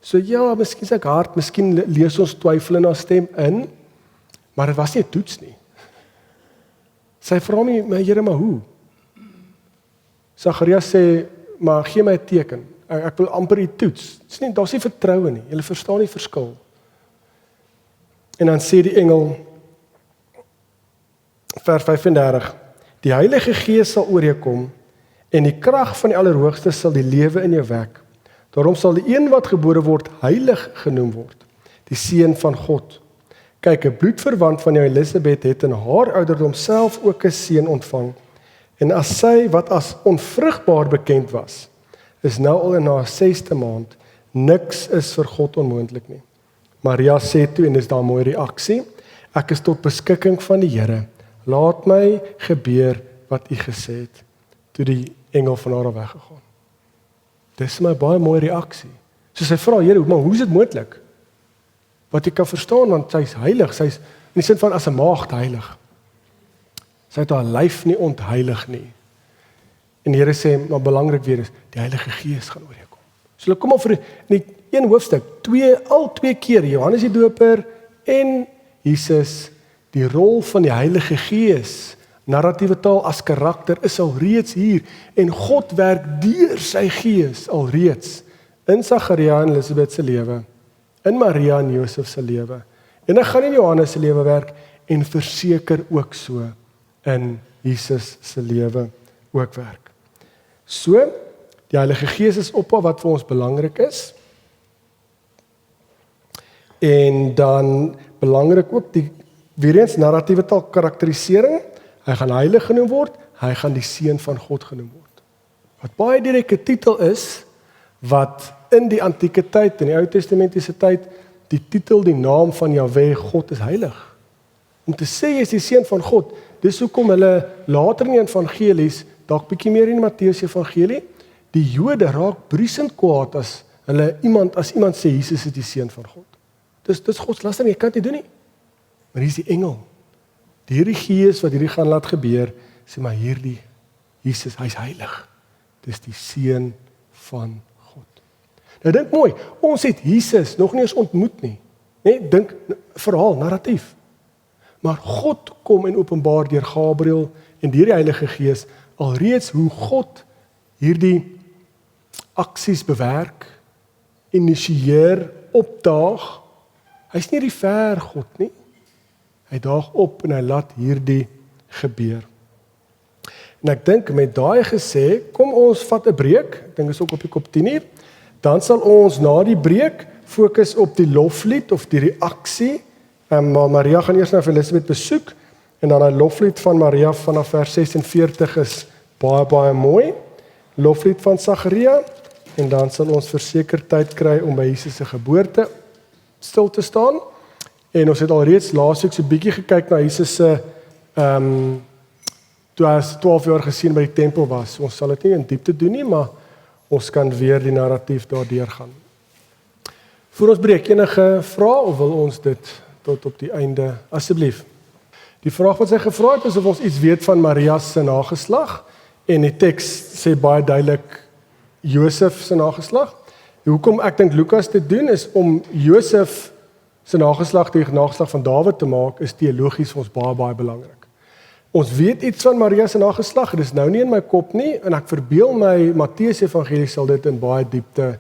So ja, miskien is ek hard, miskien lees ons twyfel in haar stem in, maar dit was nie 'n toets nie. Sy vra my, Here, maar hoe? Sagaria sê, maar gee my 'n teken. Ek wil amper die toets. Daar's nie vertroue nie. Julle verstaan die verskil. En dan sê die engel, vers 35, die Heilige Gees sal oor jou kom, en die krag van die Allerhoogste sal die lewe in jou wek. Daarom sal die een wat gebore word, heilig genoem word, die seun van God. Kyk, 'n bloedverwant van jou Elisabeth het in haar ouderdom self ook 'n seun ontvang, en as sy, wat as onvrugbaar bekend was, is nou al in haar 6de maand, niks is vir God onmoontlik nie. Maria sê toe, en dis daar 'n mooi reaksie, ek is tot beskikking van die Here, laat my gebeur wat u gesê het, toe die engel van haar weggegaan. Dis my baie mooi reaksie. So sy vra, Here, maar hoe is dit moontlik? Wat ek kan verstaan, want sy is heilig, sy is in die sin van as 'n maagd heilig. Sy het haar lyf nie ontheilig nie. En die Here sê, maar belangrik weer is, die Heilige Gees gaan oor jou kom. So kom maar vir in die een hoofstuk, al twee keer, Johannes die Doper en Jesus, die rol van die Heilige Gees, narratiewe taal as karakter, is al reeds hier, en God werk deur sy Gees al reeds, in Sagaria en Elisabeth se lewe, in Maria en Josef se lewe, en hy gaan in Johannes se lewe werk, en verseker ook so, in Jesus se lewe ook werk. So, die Heilige Gees is op wat vir ons belangrik is, en dan belangrik ook die weer eens narratiewe taal karakterisering, hy gaan heilig genoem word, hy gaan die seun van God genoem word. Wat baie direkte titel is, wat in die antieke tyd, in die Ou Testamentiese tyd, die titel, die naam van Jahwe, God is heilig. Om te sê jy is die seun van God, dis hoekom hulle later in die evangelies, dalk bietjie meer in die Matteus Evangelie, die Jode raak briesend kwaad as iemand sê Jesus is die seun van God. Dis godslastering, jy kan dit nie doen nie. Maar hier is die engel. Hierdie Gees wat hierdie gaan laat gebeur, sê maar hierdie Jesus, hy's heilig. Dis die seun van God. Nou dink mooi, ons het Jesus nog nie eens ontmoet nie. Dink verhaal, narratief. Maar God kom en openbaar deur Gabriël en deur die Heilige Gees alreeds hoe God hierdie aksies bewerk, initieer, opdaag. Hy's nie die ver God nie. Hy daag op en hy laat hierdie gebeur. En ek dink met daai gesê, kom ons vat 'n breek. Ek dink is ook op die kop 10:00. Dan sal ons na die breek fokus op die loflied of die reaksie. Maar Maria gaan eers nou vir Elisabeth besoek en dan 'n loflied van Maria vanaf vers 46 is baie mooi. Loflied van Sagaria en dan sal ons verseker tyd kry om by Jesus se geboorte stil te staan. En ons het alreeds laasweek so 'n bietjie gekyk na Jesus se toe hy 12 jaar gesien by die tempel was. Ons sal dit nie in diepte doen nie, maar ons kan weer die narratief daardeur gaan. Voor ons breek, enige vrae of wil ons dit tot op die einde asseblief? Die vraag wat sy gevra het is of ons iets weet van Maria se nageslag en die teks sê baie duidelik Josef se nageslag. Hoekom ek dink Lukas dit doen is om Josef se nageslag die nageslag van Dawid te maak is teologies vir ons baie belangrik. Ons weet iets van Maria se nageslag, dit is nou nie in my kop nie en ek verbeel my Matteus Evangelie sal dit in baie diepte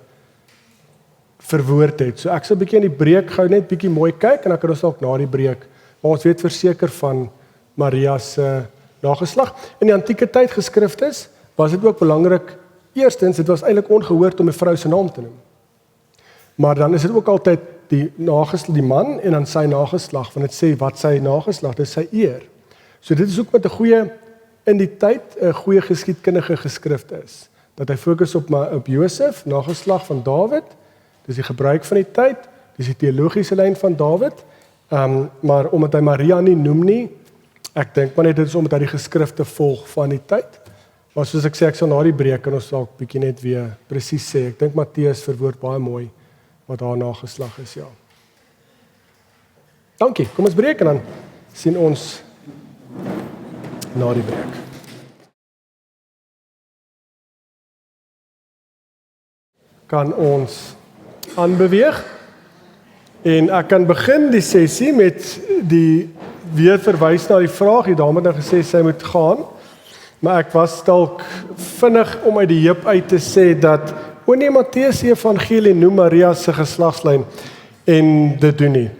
verwoord het. So ek sal 'n bietjie in die breek gou net bietjie mooi kyk en dan kan ons ook na die breek. Maar ons weet verseker van Maria se nageslag. In die antieke tyd geskriftes was dit ook belangrik. Eerstens, dit was eintlik ongehoord om 'n vrou se naam te noem. Maar dan is dit ook altyd die man en dan sy nageslag, want dit sê wat sy nageslag, dit is sy eer. So dit is ook wat 'n goeie in die tyd 'n goeie geskiedkundige geskrif is. Dat hy fokus op Josef, nageslag van Dawid. Dis die gebruik van die tyd, dis die teologiese lyn van Dawid. Maar omdat hy Maria nie noem nie, ek dink maar net dit is omdat hy die geskrifte volg van die tyd. Maar soos ek sê, ek sal na die breek en ons sal bietjie net weer presies sê. Ek dink Matteus verwoord baie mooi wat haar nageslag is, ja. Dankie, kom ons breek en dan sien ons na die breek. kan ons aanbeweeg. En ek kan begin die sessie met die weer verwys na die vraag, die dame het nou gesê sy moet gaan, maar ek was dalk vinnig om uit die heup uit te sê dat nee, Matteus se evangelie noem Maria se geslagslyn en dit doen nie.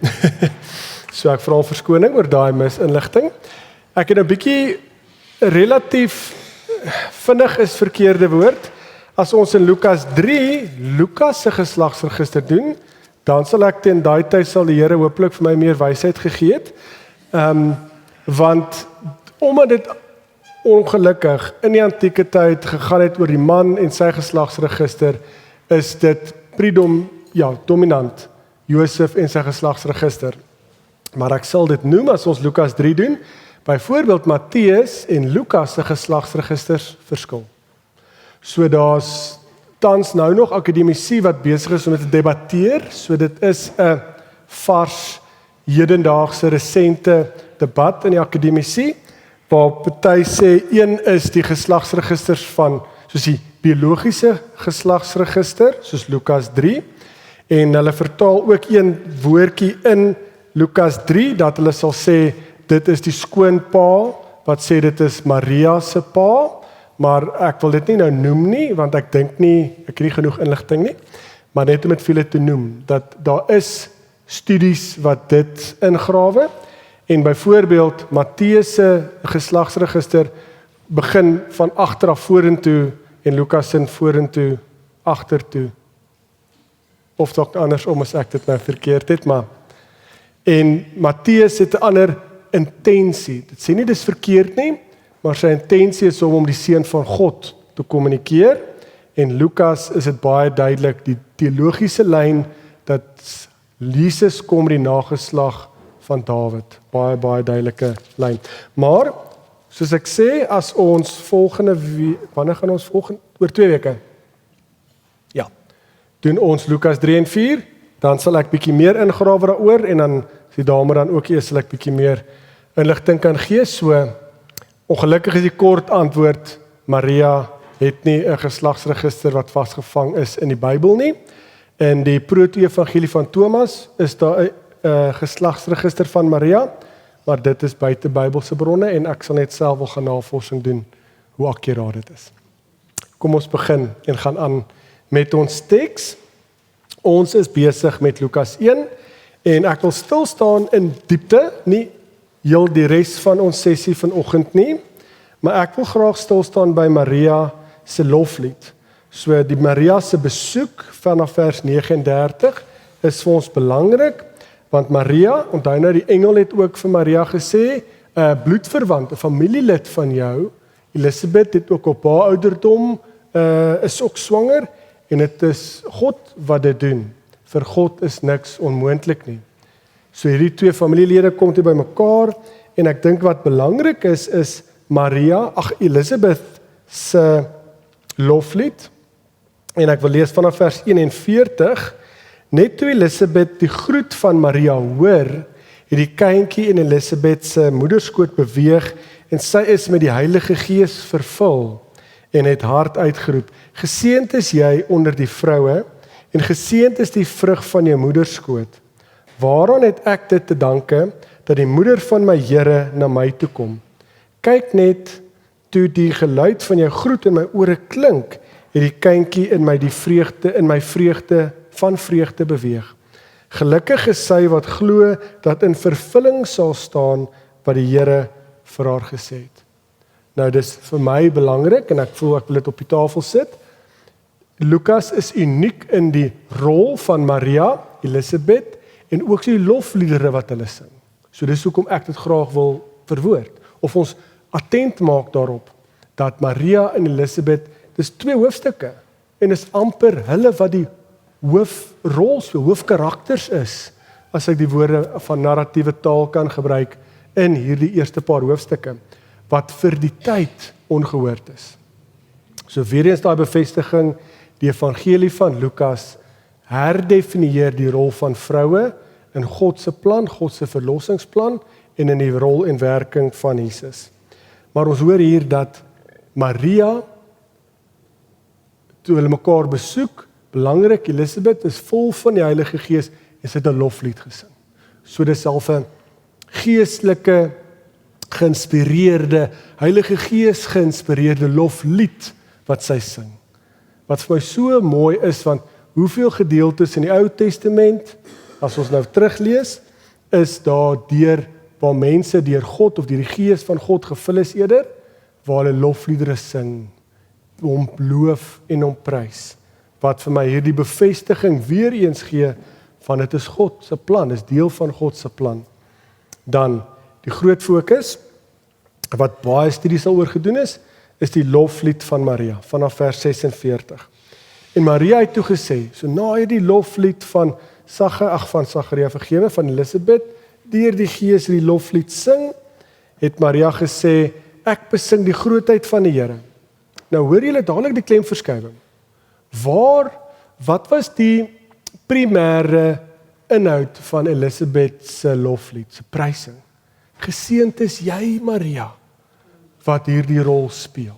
So ek vra verskoning oor daai misinligting. Ek het 'n bietjie relatief vinnig is verkeerde woord. As ons in Lukas 3 Lukas se geslagsregister doen, dan sal ek teen daai tyd sal die Here hopelik vir my meer wysheid gegee het. Want omdat dit ongelukkig in die antieke tyd gegaan het oor die man en sy geslagsregister, is dit dominant Josef en sy geslagsregister. Maar ek sal dit noem as ons Lukas 3 doen, byvoorbeeld Matteus en Lukas se geslagsregisters verskil. So daar's tans nou nog akademici wat besig is om dit te debatteer, so dit is 'n vars hedendaagse resente debat in die akademici, waar party sê een is die geslagsregisters van soos die biologiese geslagsregister, soos Lukas 3, en hulle vertaal ook een woordjie in Lukas 3 dat hulle sal sê dit is die skoonpa, wat sê dit is Maria se pa, maar ek wil dit nie nou noem nie, want ek dink nie, ek het nie genoeg inligting nie, maar net om dit vir julle te noem, dat daar is studies wat dit ingrawe, en byvoorbeeld Matteus se geslagsregister begin van agter af vorentoe en Lukas se vorentoe agtertoe. Of dalk andersom as ek dit nou verkeerd het, maar en Matteus het 'n ander intensie. Dit sê nie dis verkeerd nie, maar sy intensie is om die seun van God te kommunikeer, en Lukas is dit baie duidelik die teologiese lyn dat Jesus kom die nageslag van Dawid. Baie duidelike lyn. Maar soos ek sê, as ons wanneer gaan ons volgende oor 2 weke? Ja. Doen ons Lukas 3 en 4, dan sal ek bietjie meer ingrawe daaroor, en dan die dame dan ook eers sal ek bietjie meer inligting kan gee. So ongelukkig is die kort antwoord, Maria het nie 'n geslagsregister wat vasgevang is in die Bybel nie. In die proto-evangelie van Thomas is daar 'n geslagsregister van Maria, maar dit is buite Bybelse bronne en ek sal net self wil gaan navorsing doen hoe akkuraat dit is. Kom ons begin en gaan aan met ons teks. Ons is besig met Lukas 1 en ek wil stil staan in diepte, nie heel die res van ons sessie vanoggend nie, maar ek wil graag stil staan by Maria se loflied. So die Maria se besoek vanaf vers 39 is vir ons belangrik, want Maria, onthou nou die engel het ook vir Maria gesê, 'n bloedverwant, 'n familielid van jou, Elisabeth het ook op haar ouderdom is ook swanger, en dit is God wat dit doen. Vir God is niks onmoontlik nie. So hierdie twee familielede kom toe by mekaar, en ek dink wat belangrik is Elisabeth se loflied, en ek wil lees vanaf vers 41, net toe Elisabeth die groet van Maria hoor, het die kindjie in Elisabeth se moederskoot beweeg, en sy is met die Heilige Gees vervul, en het hard uitgeroep, geseënd is jy onder die vroue, en geseënd is die vrug van jou moederskoot. Waaraan het ek dit te danke, dat die moeder van my Here na my toe kom? Kyk net, toe die geluid van jou groet in my ore klink, het die kindjie in my vreugde van vreugde beweeg. Gelukkig is sy wat glo dat in vervulling sal staan wat die Here vir haar gesê het. Nou dis vir my belangrik en ek voel ek wil dit op die tafel sit. Lukas is uniek in die rol van Maria, Elisabeth en ook die lofliedere wat hulle sing. So dis hoekom ek dit graag wil verwoord of ons attent maak daarop dat Maria en Elisabeth, dis twee hoofstukke en is amper hulle wat die hoofkarakters is, as ek die woorde van narratiewe taal kan gebruik in hierdie eerste paar hoofstukke, wat vir die tyd ongehoord is. So weer eens daai bevestiging, die evangelie van Lukas herdefinieer die rol van vroue in God se plan, God se verlossingsplan en in die rol en werking van Jesus. Maar ons hoor hier dat Maria, toe hulle mekaar besoek, belangrik, Elisabeth is vol van die Heilige Gees en sy het 'n loflied gesing. So dis self 'n geestelike, geïnspireerde, Heilige Gees geïnspireerde loflied wat sy sing. Wat vir my so mooi is, want hoeveel gedeeltes in die Ou Testament, as ons nou teruglees, is daar waar mense deur God of deur die Gees van God gevul is eerder, waar hulle lofliedere sing, hom loof en hom prys. Wat vir my hierdie bevestiging weer eens gee van dit is God se plan, is deel van God se plan. Dan die groot fokus wat baie studies al oor gedoen is die loflied van Maria vanaf vers 46. En Maria het toe gesê, so na hierdie loflied van Sagaria vergewe van Elisabeth, deur die Gees die loflied sing, het Maria gesê, ek besing die grootheid van die Here. Nou hoor julle dadelik die klemverskywing. Wat was die primêre inhoud van Elisabeth se loflied, se prysing? Geseënd is jy, Maria, wat hierdie rol speel.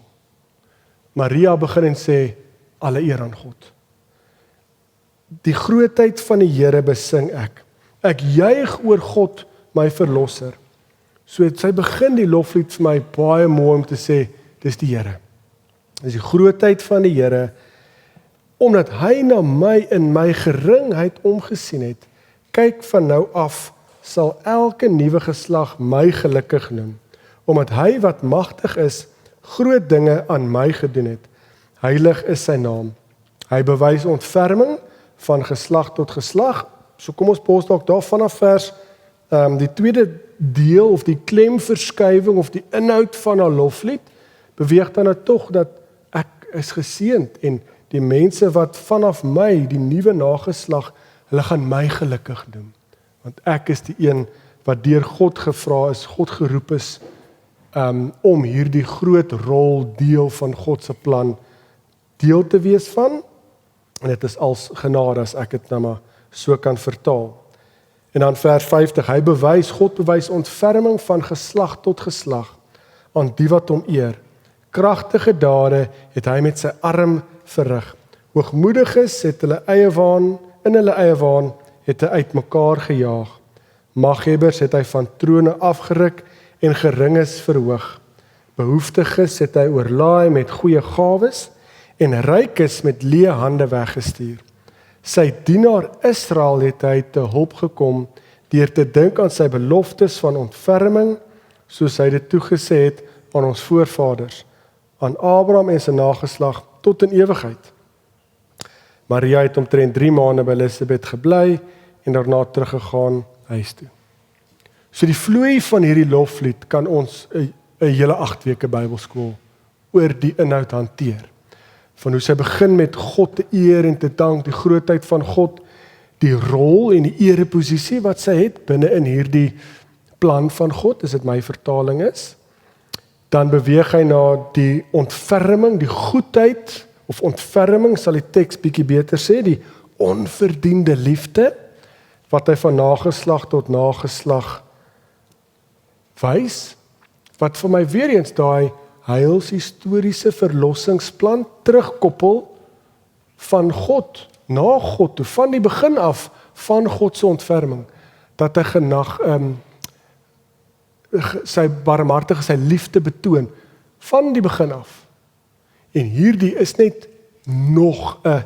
Maria begin en sê, alle eer aan God. Die grootheid van die Here besing ek. Ek juig oor God, my verlosser. So sy begin die loflied vir my baie mooi om te sê, dis die Here. Dis die grootheid van die Here, omdat hy na my in my geringheid omgesien het. Kyk van nou af, sal elke nuwe geslag my gelukkig noem, omdat hy wat magtig is, groot dinge aan my gedoen het. Heilig is sy naam. Hy bewys ontferming van geslag tot geslag. So kom ons pos dalk daar vanaf vers die tweede deel of die klemverskywing of die inhoud van haar loflied beweeg dan tog dat ek is geseënd en die mense wat vanaf my, die nuwe nageslag, hulle gaan my gelukkig doen. Want ek is die een wat deur God gevra is, God geroep is om hierdie groot rol deel van God se plan deel te wees van. En dit is als genade as ek dit nou maar so kan vertaal. En dan vers 50, God bewys ontferming van geslag tot geslag aan die wat hom eer. Kragtige dade het hy met sy arm verrig. Hoogmoediges het in hulle eie waan het hy uitmekaar gejaag. Maghebbers het hy van trone afgeruk en geringes verhoog. Behoeftiges het hy oorlaai met goeie gawes en rykes met leë hande weggestuur. Sy dienaar Israel het hy te hulp gekom deur te dink aan sy beloftes van ontferming, soos hy dit toegesê het aan ons voorvaders, aan Abraham en sy nageslag tot in ewigheid. Maria het omtrent 3 maande by Elisabeth gebly en daarna teruggegaan huis toe. So die vloei van hierdie loflied kan ons 'n hele 8 weke Bybelskool oor die inhoud hanteer. Van hoe sy begin met God te eer en te dank, die grootheid van God, die rol en die ereposisie wat sy het binne in hierdie plan van God, as dit my vertaling is. Dan beweeg hy na die ontferming, die goedheid, of ontferming sal die teks bietjie beter sê, die onverdiende liefde, wat hy van nageslag tot nageslag wys, wat vir my weer eens daai heilshistoriese verlossingsplan terugkoppel van God, na God toe, van die begin af, van God se ontferming, dat hy sy barmhartige, sy liefde betoon, van die begin af. En hierdie is net nog 'n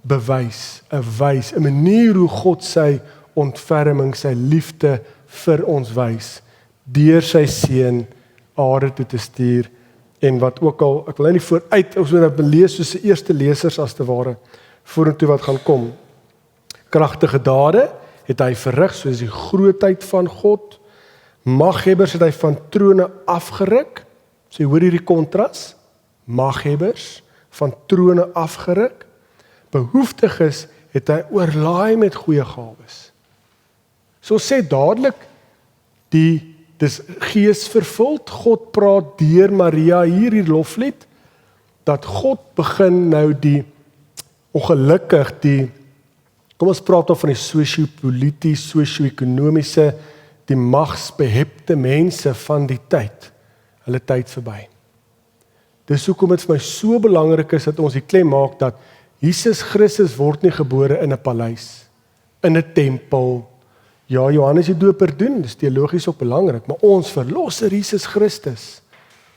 bewys, 'n manier hoe God sy ontferming, sy liefde vir ons wys, deur sy seun aarde toe te stuur, en wat ook al, ek wil nie vooruit, ons moet dit lees soos die eerste lesers as te ware, vorentoe wat gaan kom. Kragtige dade het hy verrig, soos die grootheid van God. Maghebbers het hy van trone afgeruk. So jy hoor hierdie kontras. Maghebbers van trone afgeruk. Behoeftiges het hy oorlaai met goeie gawes. So sê dadelik, dis gees vervuld, God praat deur Maria hierdie loflied, dat God begin nou kom ons praat dan van die sosio-polities, sosio-ekonomiese, die magsbehepte mense van die tyd, hulle tyd verby. Dis hoekom dit vir my so belangrik is dat ons die klem maak dat Jesus Christus word nie gebore in 'n paleis, in 'n tempel. Ja, Johannes die Doper doen, dis teologies ook belangrik, maar ons verlosser Jesus Christus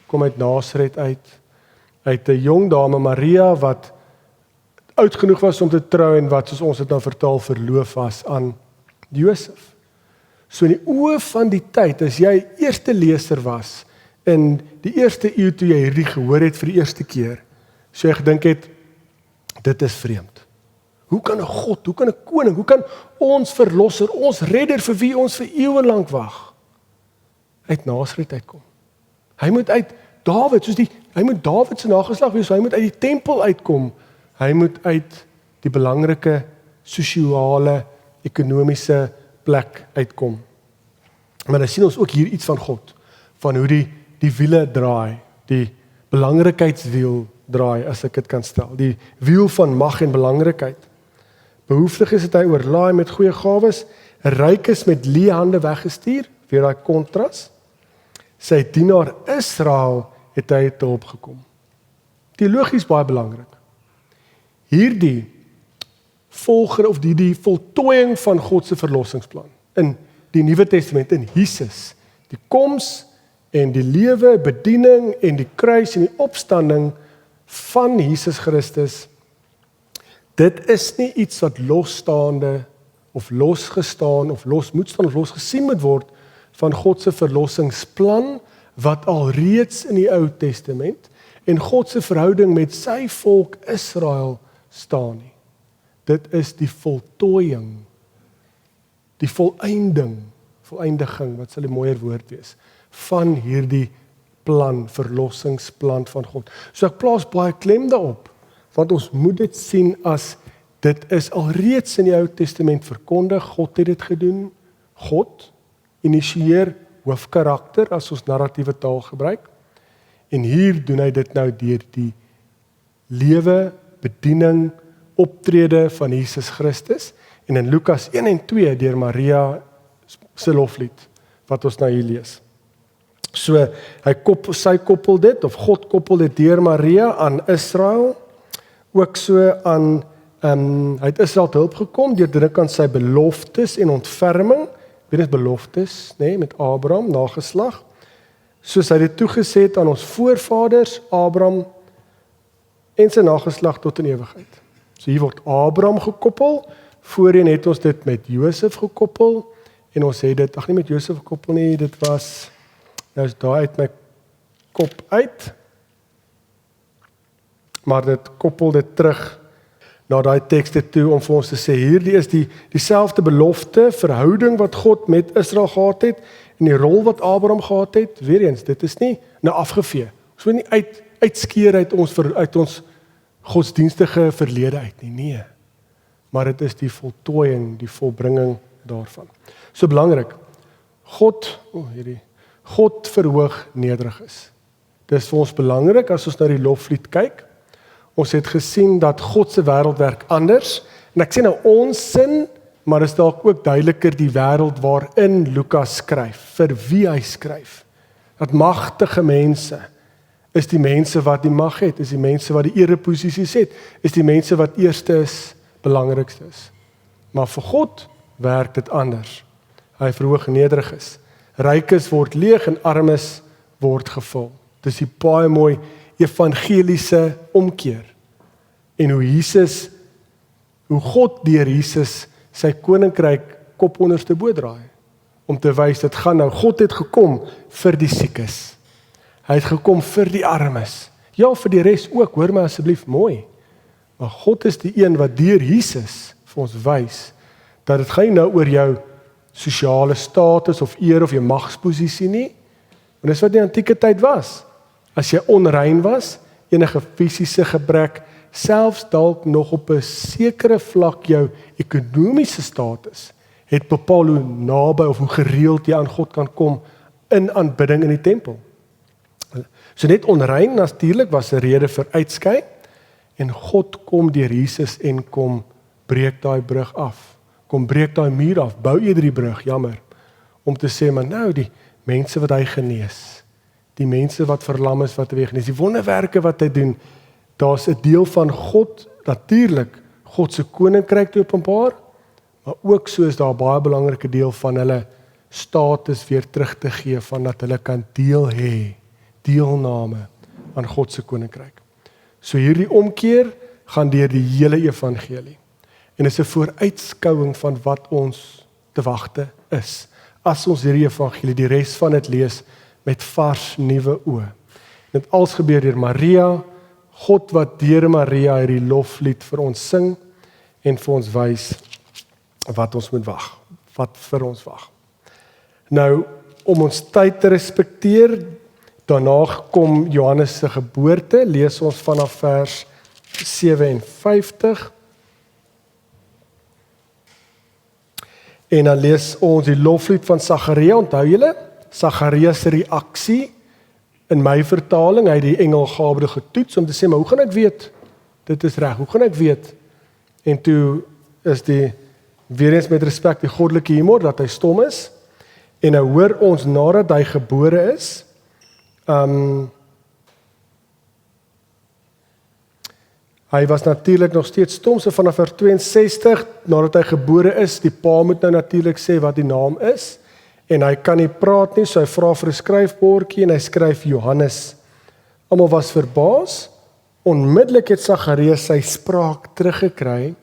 kom uit Nasaret uit 'n jong dame Maria wat oud genoeg was om te trou en wat, soos ons dit nou vertaal, verloof was aan Josef. So in die oë van die tyd, as jy eerste leser was in die eerste eeu toe jy hierdie gehoor het vir die eerste keer, so jy gedink het, dit is vreemd. Hoe kan 'n God, hoe kan 'n koning, hoe kan ons verlosser, ons redder vir wie ons vir eeue lank wag, uit Nasaret uitkom? Hy moet uit Dawid, hy moet Dawid se nageslag wees, hy moet uit die tempel uitkom, hy moet uit die belangrike sosiale, ekonomiese plek uitkom. Maar dan sien ons ook hier iets van God, van hoe die wiele draai, die belangrikheidswiel draai, as ek dit kan stel, die wiel van mag en belangrikheid. Behoeftig is hy oorlaai met goeie gawes, ryk is met leë hande weggestuur, weer daai kontras. Sy dienaar Israel het hy te hulp gekom. Teologies baie belangrik. Hierdie volger of die voltooiing van God se verlossingsplan in die Nuwe Testament, in Jesus, die koms en die lewe, bediening en die kruis en die opstanding van Jesus Christus, dit is nie iets wat losstaande of losgestaan of los moet staan of losgesien moet word van God se verlossingsplan wat alreeds in die Ou Testament en God se verhouding met sy volk Israel staan nie. Dit is die voltooiing, die voleindiging, wat sal 'n mooier woord wees, van hierdie plan, verlossingsplan van God. So ek plaas baie klem daarop, want ons moet dit sien as, dit is alreeds in die Ou Testament verkondig, God het dit gedoen, God initieer hoofkarakter as ons narratiewe taal gebruik, en hier doen hy dit nou deur die lewe, bediening, optrede van Jesus Christus, en in Lukas 1 en 2 deur Maria se loflied, wat ons nou hier lees. So, sy koppel dit, of God koppel dit deur Maria aan Israel, ook so aan, hy het Israel te hulp gekom, deur druk aan sy beloftes en ontferming, weet dit beloftes, met Abraham, nageslag, soos hy dit toegesê het aan ons voorvaders, Abraham, en sy nageslag tot in ewigheid. So hier word Abraham gekoppel, voorheen het ons dit met Josef gekoppel, en ons het dit, nie met Josef gekoppel nie, dit was, nou is daar uit my kop uit, maar dit koppel dit terug na daai tekste toe, om vir ons te sê, hierdie is dieselfde belofte, verhouding wat God met Israel gehad het, en die rol wat Abraham gehad het, weer eens, dit is nie nou afgevee, ons wil nie uitskeer uit ons godsdienstige verlede uit nie, nee, maar dit is die voltooiing, die volbringing daarvan. So belangrik, God verhoog nederig is. Dit is vir ons belangrik, as ons na die loflied kyk, ons het gesien dat God se wêreld werk anders, en ek sê nou ons sin, maar is dalk ook duideliker die wêreld waarin Lukas skryf, vir wie hy skryf. Dat magtige mense, is die mense wat die mag het, is die mense wat die ereposisies het, is die mense wat eerste is, belangrikste is. Maar vir God werk dit anders. Hy verhoog nederig is. Rykes word leeg en armes word gevul. Dis die baie mooi evangeliese omkeer. En hoe God deur Jesus sy koninkryk kop onderste bo draai, om te wys, dit gaan nou, God het gekom vir die siekes. Hy het gekom vir die armes. Ja, vir die res ook, hoor my asseblief mooi. Maar God is die een wat deur Jesus vir ons wys, dat dit gaan nou oor jou sosiale status of eer of jou magsposisie nie. Want dis wat in die antieke tyd was. As jy onrein was, enige fisiese gebrek, selfs dalk nog op 'n sekere vlak jou ekonomiese status, het bepaal hoe naby of hoe gereeld jy aan God kan kom in aanbidding in die tempel. So net onrein natuurlik was 'n rede vir uitskei, en God kom deur Jesus en kom breek daai brug af. Kom breek daai muur af, bou eerder die brug, jammer, om te sê, maar nou die mense wat hy genees, die mense wat verlam is wat hy genees, die wonderwerke wat hy doen, Daar's 'n deel van God, natuurlik, God se koninkryk te openbaar, maar ook so is daar 'n baie belangrike deel van hulle status weer terug te gee, van dat hulle kan deel hê, deelname aan God se koninkryk. So hierdie omkeer gaan deur die hele evangelie. En is 'n vooruitskouing van wat ons te wagte is, as ons hierdie evangelie, die res van dit lees, met vars nuwe oë. Dit als gebeur deur Maria, God wat deur Maria hierdie loflied vir ons sing, en vir ons wys wat ons moet wag, wat vir ons wag. Nou, om ons tyd te respekteer, daarna kom Johannes se geboorte, lees ons vanaf vers 57. En dan lees ons die loflied van Sagaria, onthou julle? Sagaria se reaksie, in my vertaling, hy het die engel Gabriël getoets, om te sê, maar hoe gaan ek weet? Dit is reg, hoe gaan ek weet? En toe is weer eens met respek die goddelike humor, dat hy stom is, en nou hoor ons nadat hy gebore is, hy was natuurlik nog steeds stom, so vanaf vers 62, nadat hy gebore is, die pa moet nou natuurlik sê wat die naam is, en hy kan nie praat nie, so hy vra vir 'n skryfbordjie, en hy skryf Johannes. Almal was verbaas, onmiddellik het Sagaria sy spraak teruggekry,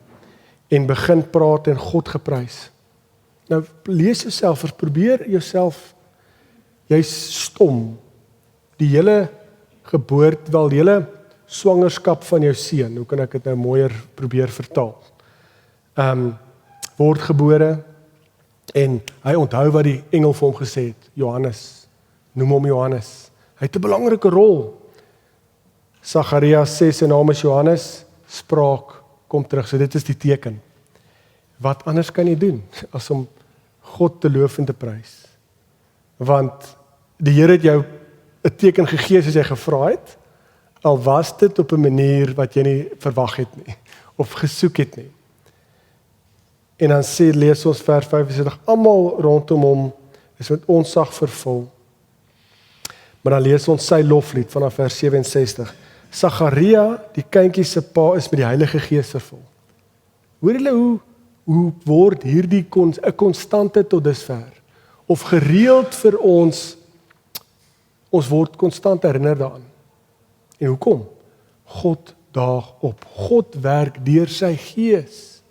en begin praat en God geprys. Nou, lees jouself, probeer jouself, jy's stom, die hele geboorte, wel die hele swangerskap van jou seun, hoe kan ek dit nou mooier probeer vertaal? Word gebore, en hy onthou wat die engel vir hom gesê het, Johannes, noem hom Johannes. Hy het 'n belangrike rol. Sagaria sê sy naam is Johannes, spraak, kom terug, so dit is die teken. Wat anders kan jy doen, as om God te loof en te prys? Want die Here het jou 'n teken gegee soos hy gevra het, al was dit op 'n manier wat jy nie verwag het nie, of gesoek het nie. En dan lees ons vers 65, almal rondom hom is met onsag vervul. Maar dan lees ons sy loflied vanaf vers 67. Sagaria, die kindjie se pa, is met die Heilige Gees vervul. Hoor julle hoe word hierdie 'n konstante tot dusver, of gereeld vir ons word konstant herinner daaraan. En hoekom? God daag op. God werk deur sy Gees.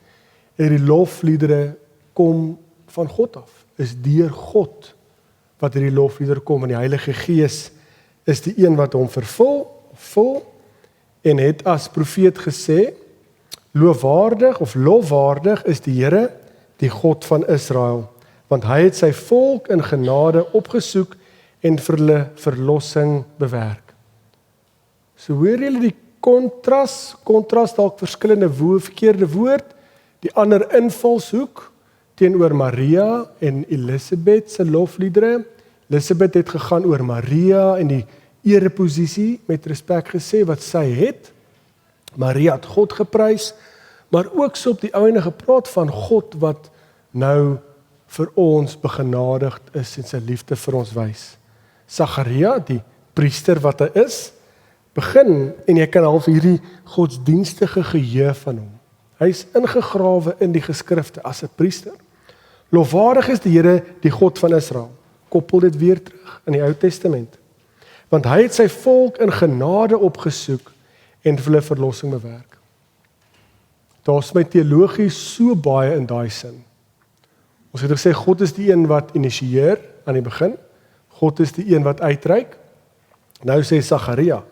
En die lofliedere kom van God af. Is deur God wat hierdie lofliedere kom. En die Heilige Gees is die een wat hom vul, en het as profeet gesê, lofwaardig is die Here, die God van Israel, want hy het sy volk in genade opgesoek en vir hulle verlossing bewerk. So hoor julle die kontras dalk verskillende verkeerde woord, die ander invalshoek teenoor Maria en Elisabeth se lofliedere. Elisabeth het gegaan oor Maria en die ereposisie met respek gesê wat sy het. Maria het God geprys, maar ook so op die einde gepraat van God wat nou vir ons begenadigd is en sy liefde vir ons wys. Sagaria, die priester wat hy is, begin, en jy kan half hierdie godsdienstige geheue van hom. Hy is ingegrawe in die geskrifte as 'n priester. Lofwaardig is die Here, die God van Israel. Koppel dit weer terug in die Ou Testament. Want hy het sy volk in genade opgesoek en vir hulle verlossing bewerk. Daar's my teologies so baie in daai sin. Ons het gesê God is die een wat initieer aan die begin. God is die een wat uitreik. Nou sê Sagaria,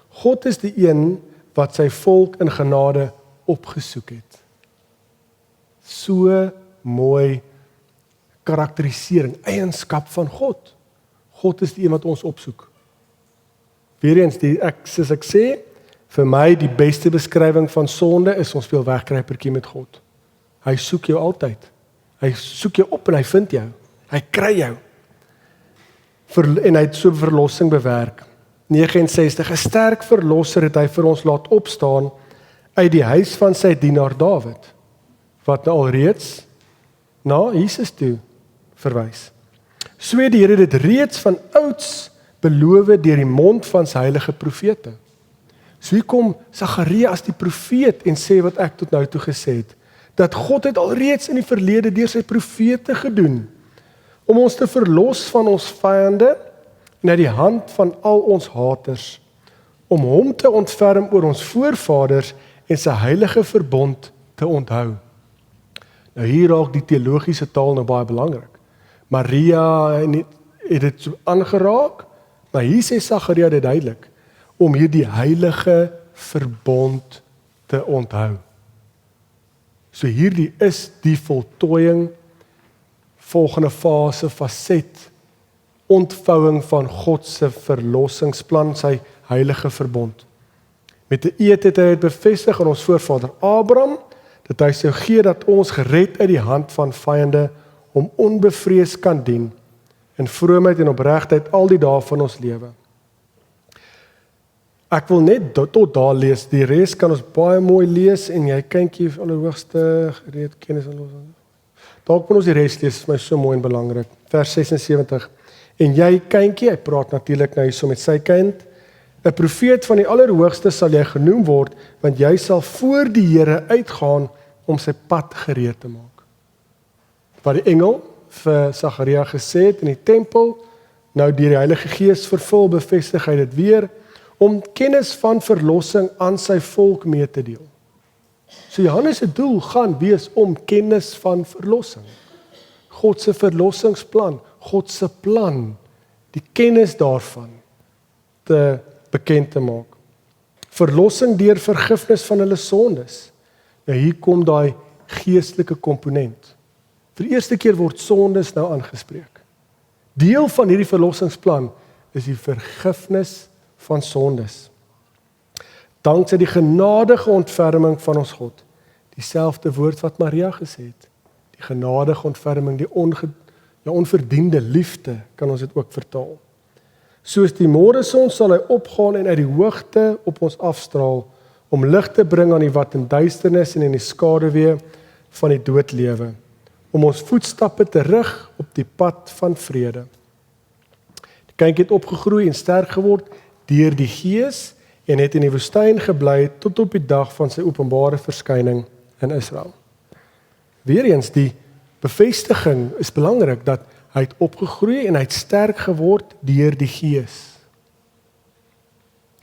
God is die een wat sy volk in genade opgesoek het. So mooi karakterisering, eienskap van God. God is die een wat ons opsoek. Weereens, soos ek sê, vir my die beste beskrywing van sonde is ons speel wegkruipertjie met God. Hy soek jou altyd. Hy soek jou op en hy vind jou. Hy kry jou. En hy het so verlossing bewerk. 69, 'n sterk verlosser het hy vir ons laat opstaan uit die huis van sy dienaar Dawid, wat nou alreeds na Jesus toe verwys. So het die Here dit reeds van ouds beloof deur die mond van sy heilige profete. So hier kom Sagaria as die profeet en sê wat ek tot nou toe gesê het, dat God het alreeds in die verlede deur sy profete gedoen, om ons te verlos van ons vyande en uit die hand van al ons haters, om hom te ontferm oor ons voorvaders en sy heilige verbond te onthou. Nou hier raak die teologiese taal nou baie belangrik. Maria het dit so aangeraak, maar hier sê Sagaria dit duidelik, om hier die heilige verbond te onthou. So hierdie is die voltooiing, volgende fase, faset, ontvouing van God se verlossingsplan, sy heilige verbond. Met 'n eed het hy dit bevestig aan ons voorvader Abraham, dat hy sou gee dat ons gered uit die hand van vyande hom onbevrees kan dien, in vroomheid en opregtheid al die dae van ons lewe. Ek wil net tot daar lees, die res kan ons baie mooi lees, en jy kyntjie allerhoogste gereed kennis en los. Dalk moet ons die res lees, is my so mooi en belangrik. Vers 76. En jy kyntjie, hy praat natuurlik nou hierso met sy kind, 'n profeet van die Allerhoogste sal jy genoem word, want jy sal voor die Here uitgaan om sy pad gereed te maak. Wat die engel vir Sagaria gesê het in die tempel, nou deur die Heilige Gees vervul, bevestig hy dit weer, om kennis van verlossing aan sy volk mee te deel. So Johannes se doel gaan wees om kennis van verlossing. God se verlossingsplan, God se plan, die kennis daarvan te bekend te maak. Verlossing deur vergifnis van hulle sondes. Nou hier kom daai geestelike komponent. Vir die eerste keer word sondes nou aangespreek. Deel van hierdie verlossingsplan is die vergifnis van sondes. Dankse die genadige ontferming van ons God. Dieselfde woord wat Maria gesê het. Die genadige ontferming, die onverdiende liefde, kan ons dit ook vertaal. Soos die môreson sal hy opgaan en uit die hoogte op ons afstraal, om lig te bring aan die wat in duisternis en in die skaduwee van die dood lewe, om ons voetstappe te rig op die pad van vrede. Die kindjie het opgegroei en sterk geword deur die Gees en het in die woestyn gebly tot op die dag van sy openbare verskyning in Israel. Weereens die bevestiging is belangrik dat hy het opgegroei en hy het sterk geword deur die Gees.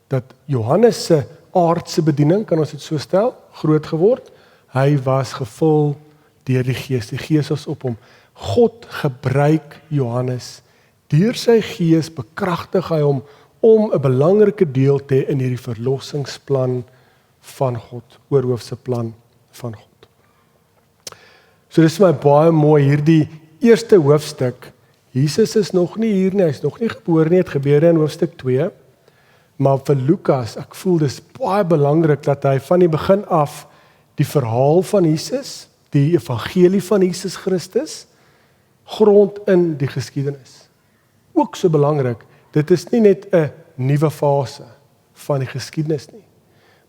Dat Johannes se aardse bediening, kan ons dit so stel, groot geword, hy was gevul deur die Gees. Die Gees was op hom. God gebruik Johannes. Deur sy Gees bekragtig hy hom om 'n belangrike deel te hê in hierdie verlossingsplan van God, oorhoofse plan van God. So dis vir my baie mooi hierdie eerste hoofstuk. Jesus is nog nie hier nie, hy is nog nie gebore nie, het gebeur in hoofstuk 2. Maar vir Lukas, ek voel dis baie belangrik dat hy van die begin af die verhaal van Jesus, die evangelie van Jesus Christus, grond in die geskiedenis. Ook so belangrik, dit is nie net 'n nuwe fase van die geskiedenis nie,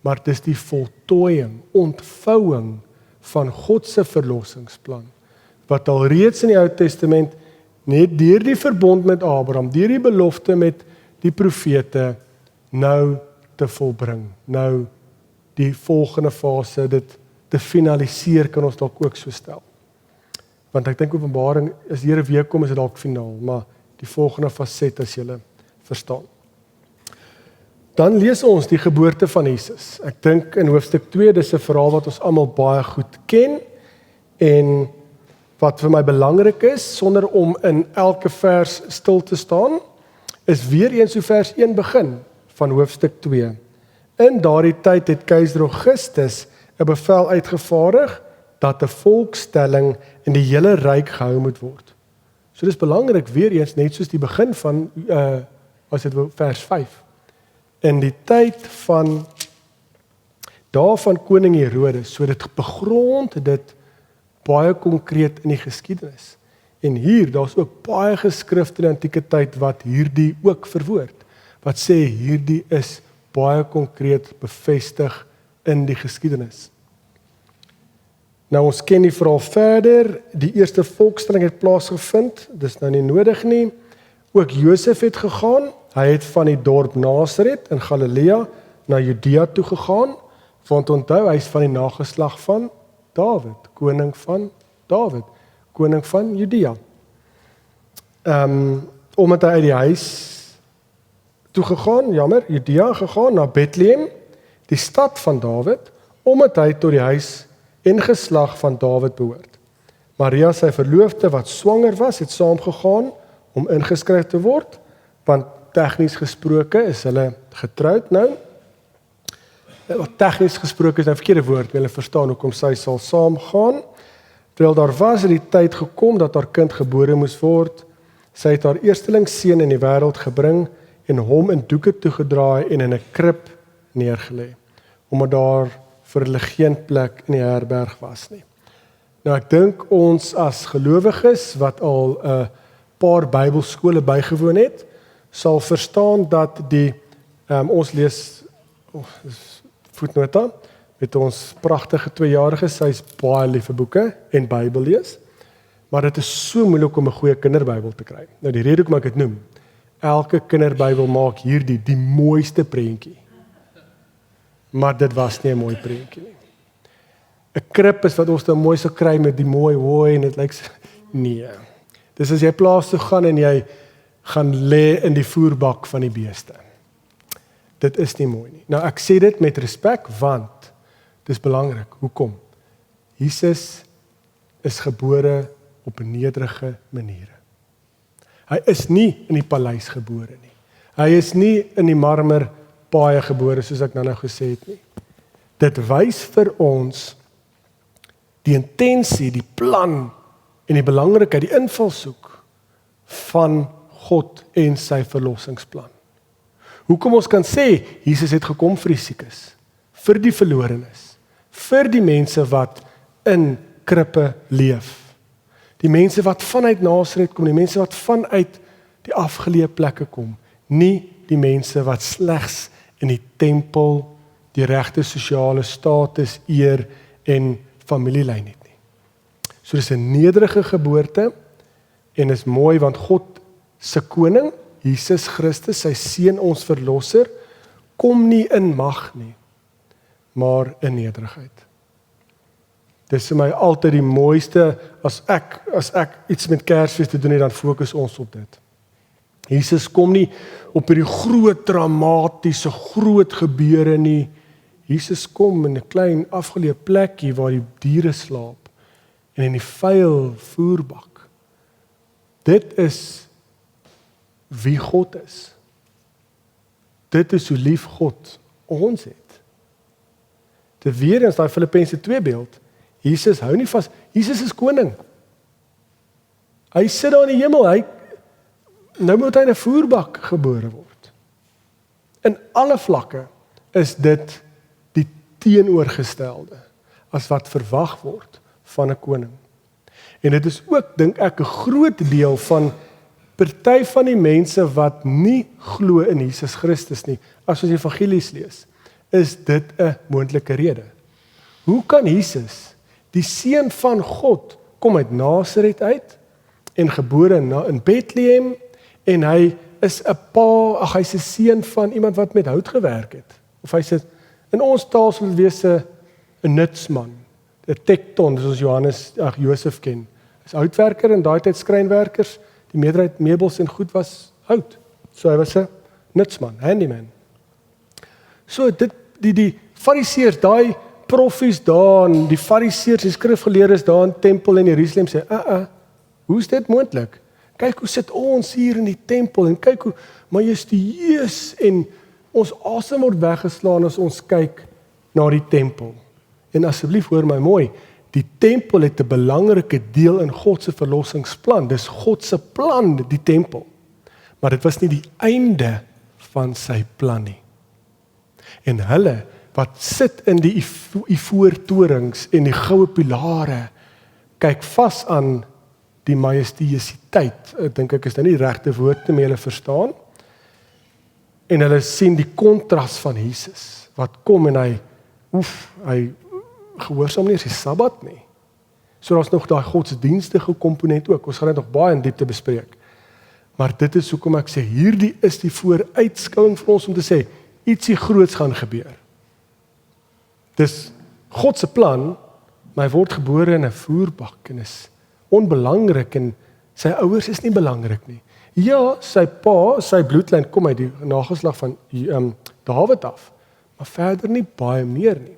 maar dit is die voltooiing, ontvouing van God se verlossingsplan, wat al reeds in die Ou Testament net deur die verbond met Abraham, deur die belofte met die profete, nou te volbring. Nou die volgende fase, dit te finaliseer, kan ons dalk ook so stel. Want ek dink Openbaring, as die Here weer kom, is dit dalk finaal, maar die volgende faset as julle verstaan. Dan lees ons die geboorte van Jesus. Ek dink in hoofstuk 2, dis 'n verhaal wat ons almal baie goed ken, en wat vir my belangrik is, sonder om in elke vers stil te staan, is weer eens hoe vers 1 begin, van hoofstuk 2. In daardie tyd het keiser Augustus 'n bevel uitgevaardig dat 'n volkstelling in die hele ryk gehou moet word. So dis belangrik weer eens, net soos die begin van as dit vers 5. In die tyd van daarvan koning Herodes, so dit begrond dit baie konkreet in die geskiedenis. En hier, daar's ook baie geskrifte in die antieke tyd wat hierdie ook verwoord. Wat sê hierdie is baie konkreet bevestig in die geskiedenis. Nou ons ken die verhaal verder, die eerste volkstelling het plaasgevind, dis nou nie nodig nie. Ook Josef het gegaan, hy het van die dorp Nasaret in Galilea na Judea toe gegaan, want onthou, hy is van die nageslag van Dawid, koning van Dawid, koning van Judea. Omdat hy uit die huis toe gegaan, Judea gegaan na Bethlehem, die stad van Dawid, omdat hy tot die huis en geslag van Dawid behoort. Maria, sy verloofde wat swanger was, het saamgegaan om ingeskryf te word, want tegnies gesproke is hulle getroud nou. Tegnies gesproke is nou 'n verkeerde woord, maar hulle verstaan hoekom sy sal saamgaan. Terwyl daar was die tyd gekom dat haar kind gebore moes word, sy het haar eerstelingsseun in die wêreld gebring en hom in doeke toegedraai en in 'n krib neergelê, omdat daar vir hulle geen plek in die herberg was nie. Nou ek dink ons as gelowiges wat al 'n paar Bybelskole bygewoon het, sal verstaan dat ons lees voetnota met ons pragtige 2-jariges, sy is baie lief vir boeke en Bybel lees, maar dit is so moeilik om 'n goeie kinderbybel te kry. Nou die rede hoekom ek dit noem, elke kinderbybel maak hierdie die mooiste prentjie. Maar dit was nie 'n mooi prentjie nie. 'n Krib is wat ons nou mooi sou kry met die mooi hooi en dit lyk nee. Dis as jy plaas toe gaan en jy gaan lê in die voerbak van die beeste. Dit is nie mooi nie. Nou ek sê dit met respek want dis belangrik. Hoekom? Jesus is gebore op 'n nederige manier. Hy is nie in die paleis gebore nie. Hy is nie in die marmer paaie gebore soos ek nou gesê het nie. Dit wys vir ons die intensie, die plan en die belangrikheid, die invalshoek van God en sy verlossingsplan. Hoekom ons kan sê Jesus het gekom vir die siekes, vir die verlorenes, vir die mense wat in krippe leef, die mense wat vanuit Nasaret kom, die mense wat vanuit die afgeleë plekke kom, nie die mense wat slegs in die tempel die regte sosiale status, eer en familielyn het nie. So dis 'n nederige geboorte en is mooi want God se koning, Jesus Christus, sy seun ons verlosser, kom nie in mag nie, maar in nederigheid. Dis vir my altyd die mooiste, as ek iets met Kersfees te doen het, dan fokus ons op dit. Jesus kom nie op hierdie groot dramatiese groot gebeure nie. Jesus kom in 'n klein afgeleë plekkie waar die diere slaap en in die vuil voerbak. Dit is wie God is. Dit is hoe lief God ons het. Dit weer eens daai Filippense 2 beeld. Jesus hou nie vas. Jesus is koning. Hy sit daar in die hemel. Nou moet hy in 'n voerbak gebore word. In alle vlakke is dit die teenoorgestelde as wat verwag word van 'n koning. En dit is ook, dink ek, 'n groot deel van party van die mense wat nie glo in Jesus Christus nie, as ons die evangelies lees, is dit 'n moontlike rede. Hoe kan Jesus, die seun van God, kom uit Nasaret uit en gebore in Bethlehem en hy is 'n hy's 'n seun van iemand wat met hout gewerk het. Of hy's in ons taal sou dit wees 'n nutsman, 'n tekton, soos Josef ken. Hy's houtwerker en daai tyd skrynwerkers, die meerderheid meubels en goed was hout. So hy was 'n nutsman, handyman. So die fariseërs, daai profees daar, en die fariseërs, die skrifgeleerdes daar in tempel in Jerusalem sê, hoe is dit moontlik? Kyk hoe sit ons hier in die tempel en kyk hoe majestueus en ons asem word weggeslaan as ons kyk na die tempel. En asseblief hoor my mooi, die tempel het 'n belangrike deel in God se verlossingsplan. Dis God se plan, die tempel. Maar dit was nie die einde van sy plan nie. En hulle wat sit in die ivoortorings en die goue pilare, kyk vas aan die majestuositeit. Ek dink ek is nou nie die regte woord om julle verstaan. En hulle sien die kontras van Jesus wat kom en hy gehoorsaam nie eens die Sabbat nie. So daar's nog daai godsdienstige komponent ook. Ons gaan dit nog baie in diepte bespreek. Maar dit is hoekom ek sê hierdie is die vooruitskouing vir ons om te sê ietsie groots gaan gebeur. Dis God se plan, maar hy word gebore in 'n voerbak en is onbelangrik en sy ouers is nie belangrik nie. Ja, sy pa, sy bloedlyn kom uit die nageslag van Dawid af, maar verder nie baie meer nie.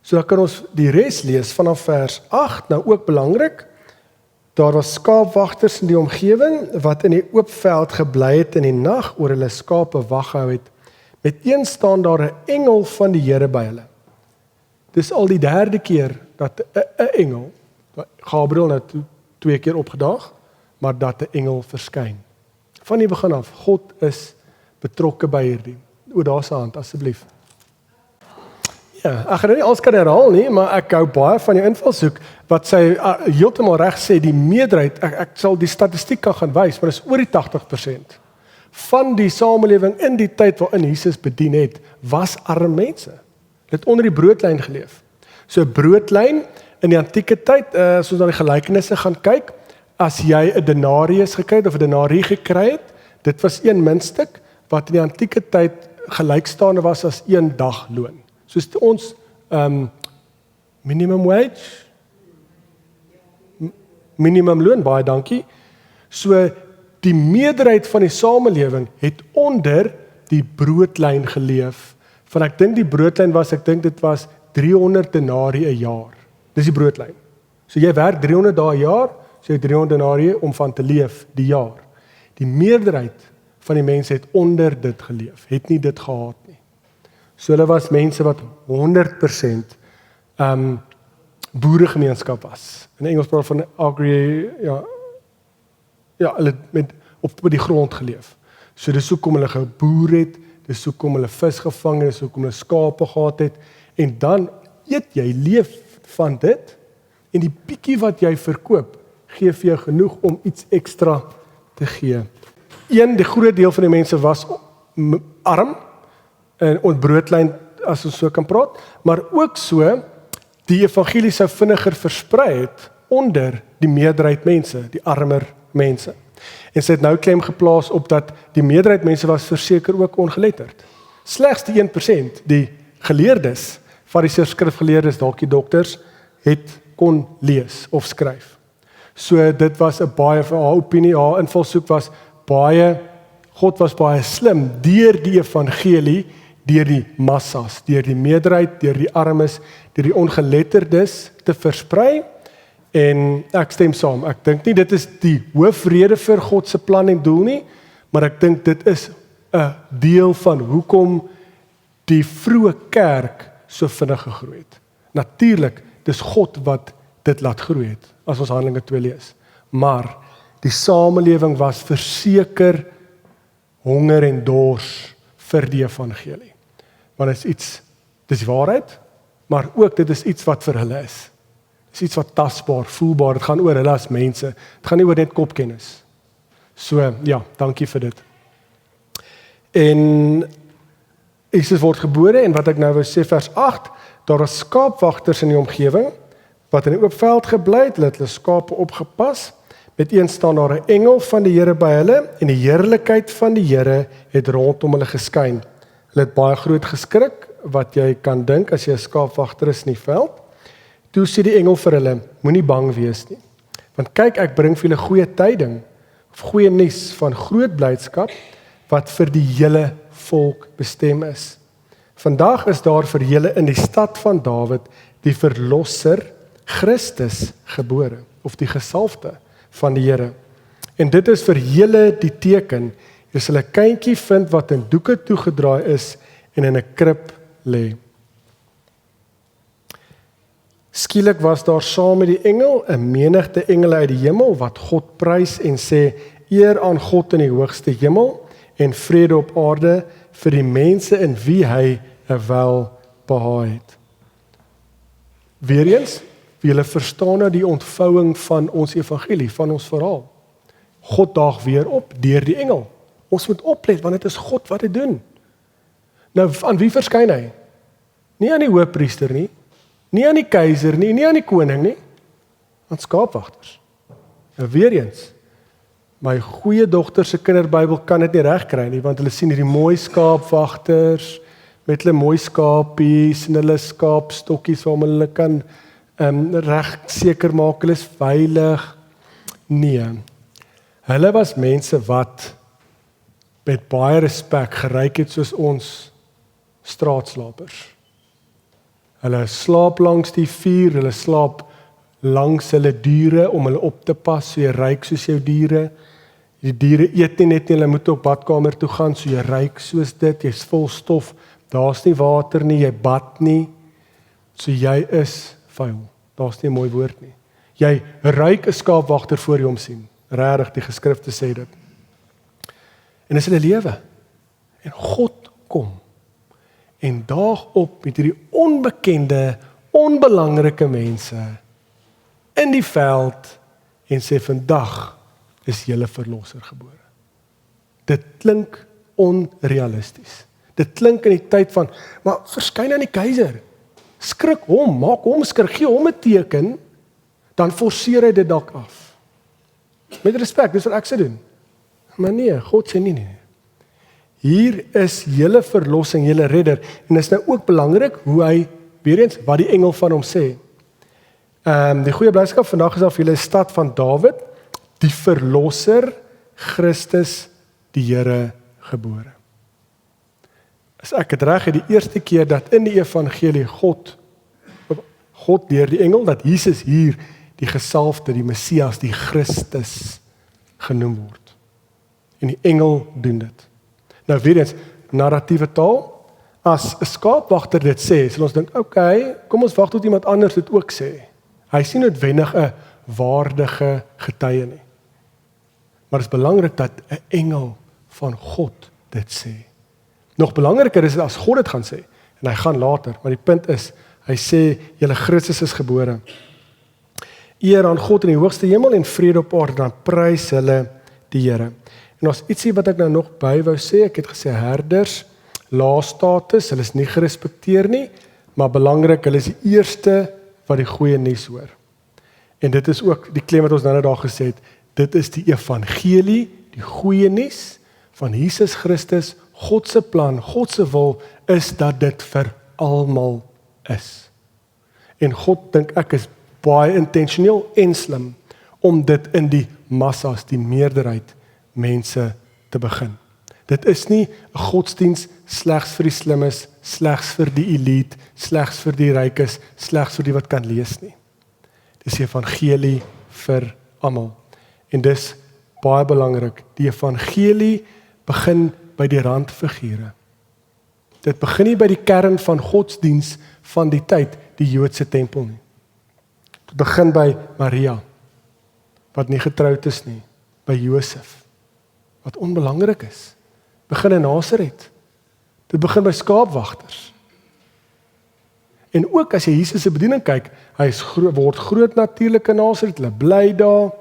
So dan kan ons die res lees vanaf vers 8, nou ook belangrik. Daar was skaapwagters in die omgewing wat in die oop veld gebly het in die nag oor hulle skape wag gehou het. Met een staan daar 'n engel van die Here by hulle. Dis al die derde keer dat 'n engel, Gabriël nou 2 keer opgedaag, maar dat 'n engel verskyn. Van die begin af, God is betrokke by hierdie. O, daar's 'n hand, asseblief. Ja, ek gaan nie alles kan herhaal nie, maar ek hou baie van jou invalshoek, wat sy heeltemal reg sê, die meerderheid, ek sal die statistiek kan gaan wys, maar dis oor die 80% van die samelewing in die tyd waarin Jesus bedien het, was arme mense. Hulle het onder die broodlyn geleef. So broodlyn in die antieke tyd, as ons na die gelykenisse gaan kyk, as jy 'n denarius gekry het of 'n denarii gekry het, dit was 1 muntstuk wat in die antieke tyd gelykstaande was as 1 dagloon. Soos ons minimum wage, minimumloon, baie dankie. So die meerderheid van die samelewing het onder die broodlyn geleef. Van ek dink die broodlyn was, ek dink dit was 300 denarii 'n jaar. Dis die broodlyn. So jy werk 300 dae 'n jaar, so jy 300 denarii om van te leef die jaar. Die meerderheid van die mense het onder dit geleef, het nie dit gehad nie. So hulle was mense wat 100% boeregemeenskap was. In Engels praat van agri, hulle het op die grond geleef. So dis hoekom hulle geboer het, dis hoekom hulle vis gevang het, dis hoekom hulle skape gehad het, en dan eet jy, leef van dit, en die bietjie wat jy verkoop, gee vir jou genoeg om iets ekstra te gee. Die groot deel van die mense was arm, en ontbroodlyn, as ons so kan praat, maar ook so, die evangelie sou vinniger versprei het onder die meerderheid mense, die armer mense. En sy het nou klem geplaas op dat die meerderheid mense was verseker ook ongeletterd. Slegs die 1%, die geleerdes, fariseërs, skrifgeleerdes, dalk die dokters, kon lees of skryf. So dit was 'n baie, vir haar opinie, haar invalshoek was baie, God was baie slim deur die evangelie, deur die massas, deur die meerderheid, deur die armes, deur die ongeletterdes te versprei. En ek stem saam, ek dink nie dit is die hoofrede vir God se plan en doel nie, maar ek dink dit is 'n deel van hoekom die vroeë kerk so vinnig gegroei het. Natuurlik, dis God wat dit laat groei het, as ons Handelinge 2 lees. Maar die samelewing was verseker honger en dors vir die evangelie. Want dit is iets, dis die waarheid, maar ook dit is iets wat vir hulle is. Dit is iets wat tasbaar, voelbaar, dit gaan oor hulle as mense, dit gaan nie oor net kopkennis. So, ja, dankie vir dit. En Jesus word gebore, en wat ek nou wou sê, vers 8, daar was skaapwagters in die omgewing, wat in die oop veld gebly het, hulle skape opgepas, met een staan daar 'n engel van die Here by hulle, en die heerlikheid van die Here het rondom hulle geskyn. Hulle het baie groot geskrik, wat jy kan dink as jy 'n skaapwagter is in die veld. Toe sê die engel vir hulle, moenie bang wees nie, want kyk, ek bring vir julle goeie tyding, of goeie nuus van groot blydskap, wat vir die hele volk bestem is. Vandag is daar vir julle in die stad van Dawid die verlosser Christus gebore, of die gesalfde van die Here. En dit is vir julle die teken, jy sal 'n kindjie vind wat in doeke toegedraai is en in 'n krib lê. Skielik was daar saam met die engel 'n menigte engele uit die hemel wat God prys en sê, eer aan God in die hoogste hemel en vrede op aarde vir die mense in wie hy 'n welbehae het. Weereens, julle verstaan nou die ontvouing van ons evangelie, van ons verhaal. God daag weer op deur die engel. Ons moet oplet, want dit is God wat dit doen. Nou, aan wie verskyn hy? Nie aan die hoofpriester nie, nie aan die keiser nie, nie aan die koning nie, aan skaapwagters. Nou weer eens, My goeie dogter se kinderbybel kan dit nie regkry nie, want hulle sien hierdie mooi skaapwagters met hulle mooi skaapies en hulle skaapstokkies waarmee hulle kan reg seker maak hulle is veilig. Nee. Hulle was mense wat met baie respek geryk het soos ons straatslapers. Hulle slaap langs die vuur, hulle slaap langs hulle diere om hulle op te pas, so jy ryk soos jou diere. Die diere eet nie net nie, hulle moet op badkamer toe gaan, so jy ryk soos dit, jy's vol stof, daar's nie water nie, jy bad nie, so jy is vuil. Daar's nie 'n mooi woord nie. Jy ryk 'n skaapwagter voor jy hom sien. Regtig, die geskrifte sê dit. En dis hulle lewe. En God kom en daag op met hierdie onbekende, onbelangrike mense in die veld en sê vandag is julle verlosser gebore. Dit klink onrealisties. Dit klink in die tyd van, maar verskyn aan die keiser. Skrik hom, maak hom skrik, gee hom 'n teken, dan forceer hy dit dalk af. Met respek, dis wat ek sê doen. Maar nee, God sê nie. Hier is julle verlossing, julle redder, en is nou ook belangrik hoe hy, weer eens, wat die engel van hom sê. Die goeie blydskap vandag is af julle stad van Dawid, die verlosser, Christus, die Here gebore. As ek het reg, die eerste keer dat in die evangelie God deur die engel, dat Jesus hier die gesalfde, die Messias, die Christus genoem word. En die engel doen dit. Nou weer eens, narratiewe taal, as 'n skaapwagter dit sê, sal ons dink, okay, kom ons wag tot iemand anders dit ook sê. Hy sien noodwendig 'n waardige getuie nie. Maar dit is belangrik dat 'n engel van God dit sê. Nog belangriker is dit as God dit gaan sê, en hy gaan later, maar die punt is, hy sê, julle Christus is gebore. Eer aan God in die hoogste hemel en vrede op aarde, dan prys hulle die Here. En as ietsie wat ek nou nog by wou sê, ek het gesê herders, lae status, hulle is nie gerespekteer nie, maar belangrik, hulle is die eerste wat die goeie nuus hoor. En dit is ook die klem wat ons nou daar gesê het, dit is die evangelie, die goeie nuus van Jesus Christus, God se plan, God se wil is dat dit vir almal is. En God dink ek is baie intentioneel en slim om dit in die massas, die meerderheid mense te begin. Dit is nie 'n godsdiens slegs vir die slimmes, slegs vir die elite, slegs vir die rykes, slegs vir die wat kan lees nie. Dis die evangelie vir almal. En dis baie belangrik. Die evangelie begin by die randfigure. Dit begin nie by die kern van godsdiens van die tyd, die Joodse tempel nie. Dit begin by Maria, wat nie getroud is nie, by Josef, wat onbelangrik is. Begin in Nasaret. Dit begin by skaapwagters. En ook as jy Jesus se bediening kyk, hy word groot natuurlik in Nasaret, hulle bly daar.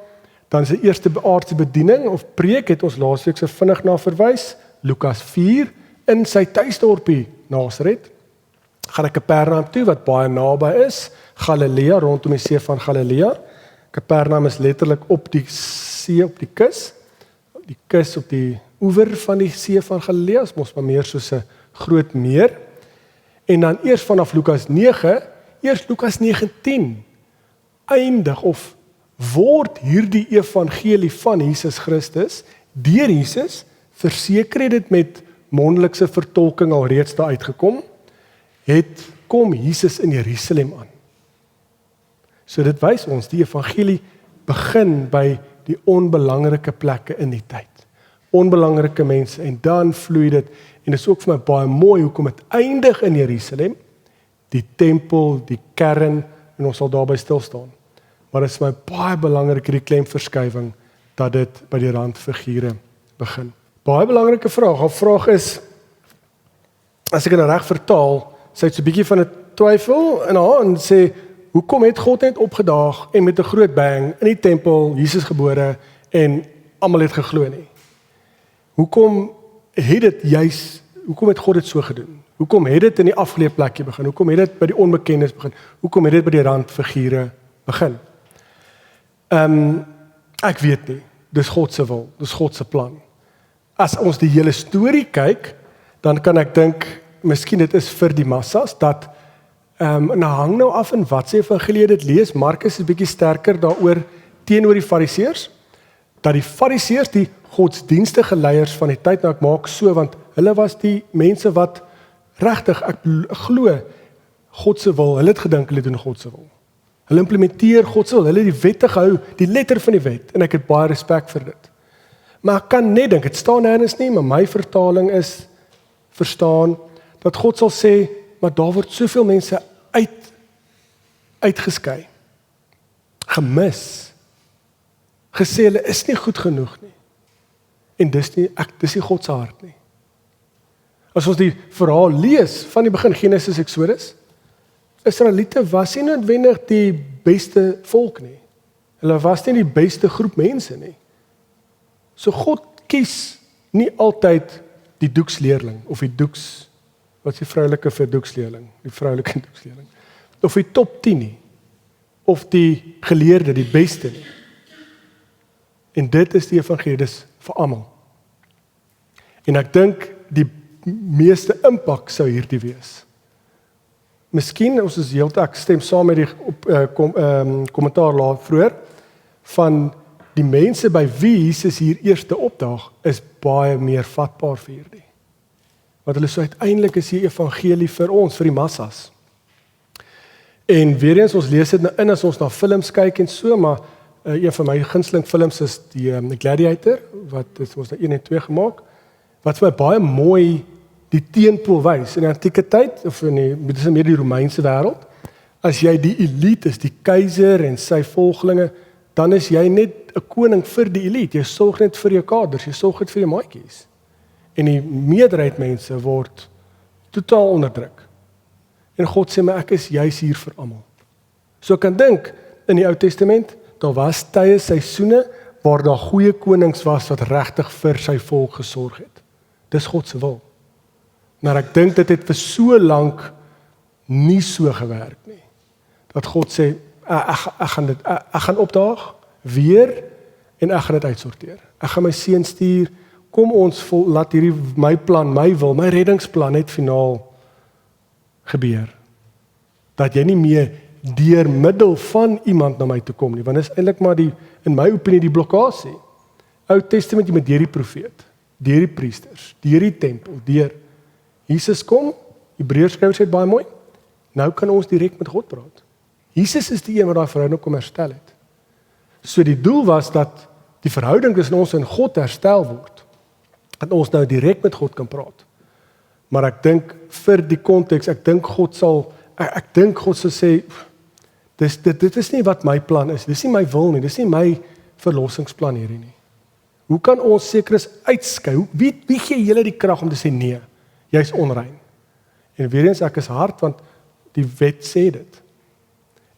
Dan sy eerste aardse bediening of preek het ons laasweek so vinnig na verwys, Lukas 4, in sy tuisdorpie Nasaret. Gaan hy Kapernaum toe, wat baie naby is, Galilea, rondom die see van Galilea. Kapernaum is letterlik op die see, op die kus op die oewer van die see van Galilea, is mos maar meer soos 'n groot meer. En dan eers vanaf Lukas 9, eers Lukas 19, eindig of word hierdie evangelie van Jesus Christus, deur Jesus, verseker dit met mondelikse vertolking al reeds daar uitgekom, kom Jesus in Jerusalem aan. So dit wys ons, die evangelie begin by die onbelangrike plekke in die tyd. Onbelangrike mense, en dan vloei dit, en dit is ook vir my baie mooi, hoekom het eindig in Jerusalem, die tempel, die kern, en ons sal daarby stilstaan. Maar dit is my baie belangrik, die klemverskywing, dat dit by die randfigure begin. Baie belangrike vraag, haar vraag is, as ek dit reg vertaal, sy het so 'n bietjie van 'n twyfel in haar, en sê, hoekom het God net opgedaag, en met 'n groot bang, in die tempel, Jesus gebore, en almal het geglo nie? Hoekom het God dit so gedoen? Hoekom het dit in die afgeleë plekkie begin? Hoekom het dit by die onbekendes begin? Hoekom het dit by die randfigure begin? Ek weet nie. dis God se wil, dis God se plan. As ons die hele storie kyk, dan kan ek dink, miskien dit is vir die massas, dat, en hang nou af in wat se evangelie dit lees, Markus is bietjie sterker daaroor teenoor die fariseërs, dat die fariseërs die godsdienstige leiers van die tyd, nou ek maak so, want hulle was die mense wat regtig, ek glo, God se wil, hulle het gedink hulle doen God se wil. Hulle implementeer God se wil, hulle het die wette gehou, die letter van die wet, en ek het baie respek vir dit. Maar ek kan net dink, het staan nêrens nie, maar my vertaling is, verstaan, dat God sal sê, maar daar word soveel mense uitgeskei, gemis, gesê hulle is nie goed genoeg nie. En dis nie God se hart nie. As ons die verhaal lees van die begin Genesis Exodus, Israeliete was nie noodwendig die beste volk nie. Hulle was nie die beste groep mense nie. So God kies nie altyd die doeksleerling of die doeks, wat is die vroulike vir doeksleerling, die vroulike doeksleerling, of die top 10 nie, of die geleerde, die beste nie. En dit is die evangelie, dis vir almal. En ek dink die meeste impak sou hierdie wees. Miskien, ons is heeltyd, ek stem saam met die kommentaar laat vroeër, van die mense by wie Jesus hier eerste opdaag, is baie meer vatbaar vir hierdie. Want hulle so uiteindelik is die evangelie vir ons, vir die massas. En weer eens, ons lees dit nou in as ons na films kyk en so, maar een van my gunsteling films is die Gladiator, wat is ons nou 1 en 2 gemaak, wat vir my baie mooi die teenpool wys. In die antieke tyd, of dit is meer die Romeinse wêreld, as jy die elite is, die keiser en sy volgelinge, dan is jy net 'n koning vir die elite. Jy sorg net vir jou kaders, jy sorg net vir jou maatjies. En die meerderheid mense word totaal onderdruk. En God sê, maar ek is juis hier vir almal. So ek kan dink, in die Ou Testament, daar was tye, seisoene, waar daar goeie konings was, wat regtig vir sy volk gesorg het. Dis God se wil. Maar ek dink dit het vir so lank nie so gewerk nie. Dat God sê, ek gaan opdaag, weer, en ek gaan dit uitsorteer. Ek gaan my seun stuur, kom ons laat hierdie my plan, my wil, my reddingsplan net finaal gebeur. Dat jy nie meer deur middel van iemand na my toe kom nie, want dit is eintlik maar in my opinie die blokkasie. Ou Testament jy met deur die profeet, deur die priesters, deur die tempel, deur Jesus kom, Hebreërs skrywer sê baie mooi, nou kan ons direk met God praat. Jesus is die een wat daai verhouding kom herstel het. So die doel was dat die verhouding tussen ons en God herstel word, dat ons nou direk met God kan praat. Maar ek dink vir die konteks, ek dink God sal sê, dit is nie wat my plan is, dis nie my wil nie, dis nie my verlossingsplan hierdie nie. Hoe kan ons sekeres uitskei? Wie gee julle die krag om te sê nee, jy is onrein? En weer eens, ek is hard, want die wet sê dit.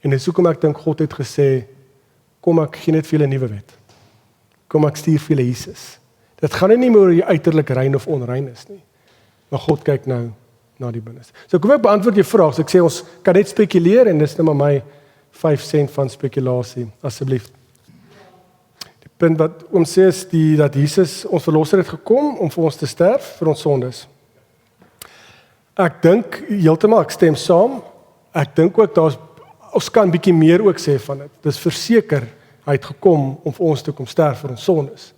En dis hoekom ek dink God het gesê, kom ek gee net vir julle 'n nuwe wet. Kom ek stuur vir julle Jesus. Dit gaan nie meer oor jy uiterlik rein of onrein is nie. Maar God kyk nou na die binneste. So kom ek beantwoord jou vraag. So ek sê ons kan net spekuleer en dis net maar my 5 sent van spekulasie, asseblief. Die punt wat ons sê is dat Jesus, ons verlosser, het gekom om vir ons te sterf vir ons sondes. Ek dink heeltemal, ek stem saam. Ek dink ook ons kan bietjie meer ook sê van dit. Dis verseker hy het gekom om vir ons te kom sterf vir ons sondes.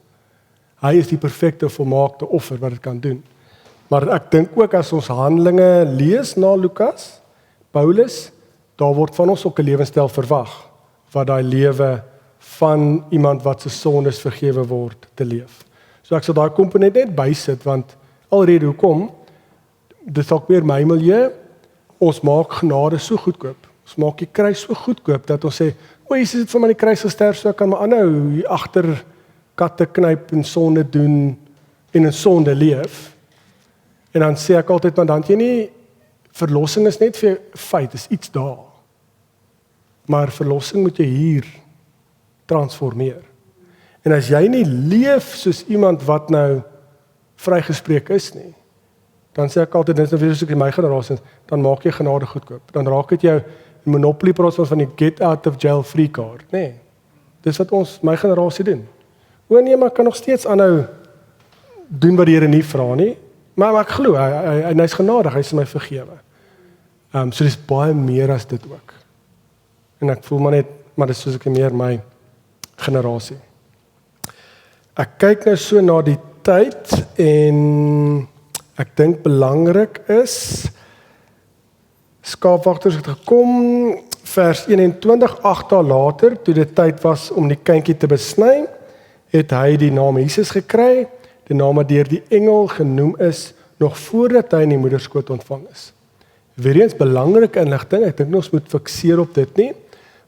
Hy is die perfekte volmaakte offer wat dit kan doen. Maar ek dink ook as ons Handelinge lees na Lukas, Paulus, daar word van ons ook 'n lewenstyl verwag wat daai lewe van iemand wat se sondes vergewe word te leef. So ek sal daai komponent net bysit want alrede hoekom dit dalk meer my milieu, ons maak genade so goedkoop. Ons maak die kruis so goedkoop dat ons sê, o, Jesus het vir my die kruis gesterf, so ek kan my aanhou hier agter katte knyp en sonde doen en in sonde leef. En dan sê ek altyd, maar dan jy nie, verlossing is net vir feit, is iets daar. Maar verlossing moet jy hier transformeer. En as jy nie leef soos iemand wat nou vrygespreek is nie, dan sê ek altyd, dit is nou weer soos ek in my generasie, dan maak jy genade goedkoop. Dan raak dit jou monopoly proses van die get out of jail free card. Nee, dis wat ons, my generasie doen. nee, maar ek kan nog steeds aanhou doen wat die Here nie vra nie, maar ek glo, hy is genadig, hy is my vergewe. So dis baie meer as dit ook. En ek voel maar dis soos ek meer my generasie. Ek kyk nou so na die tyd en ek dink belangrik is, skaapwagters het gekom, vers 21, 8 dae later, toe dit tyd was om die kindjie te besny, het hy die naam Jesus gekry, die naam wat deur die engel genoem is, nog voordat hy in die moederskoot ontvang is. Weer eens belangrike inligting, ek dink ons moet fikseer op dit nie,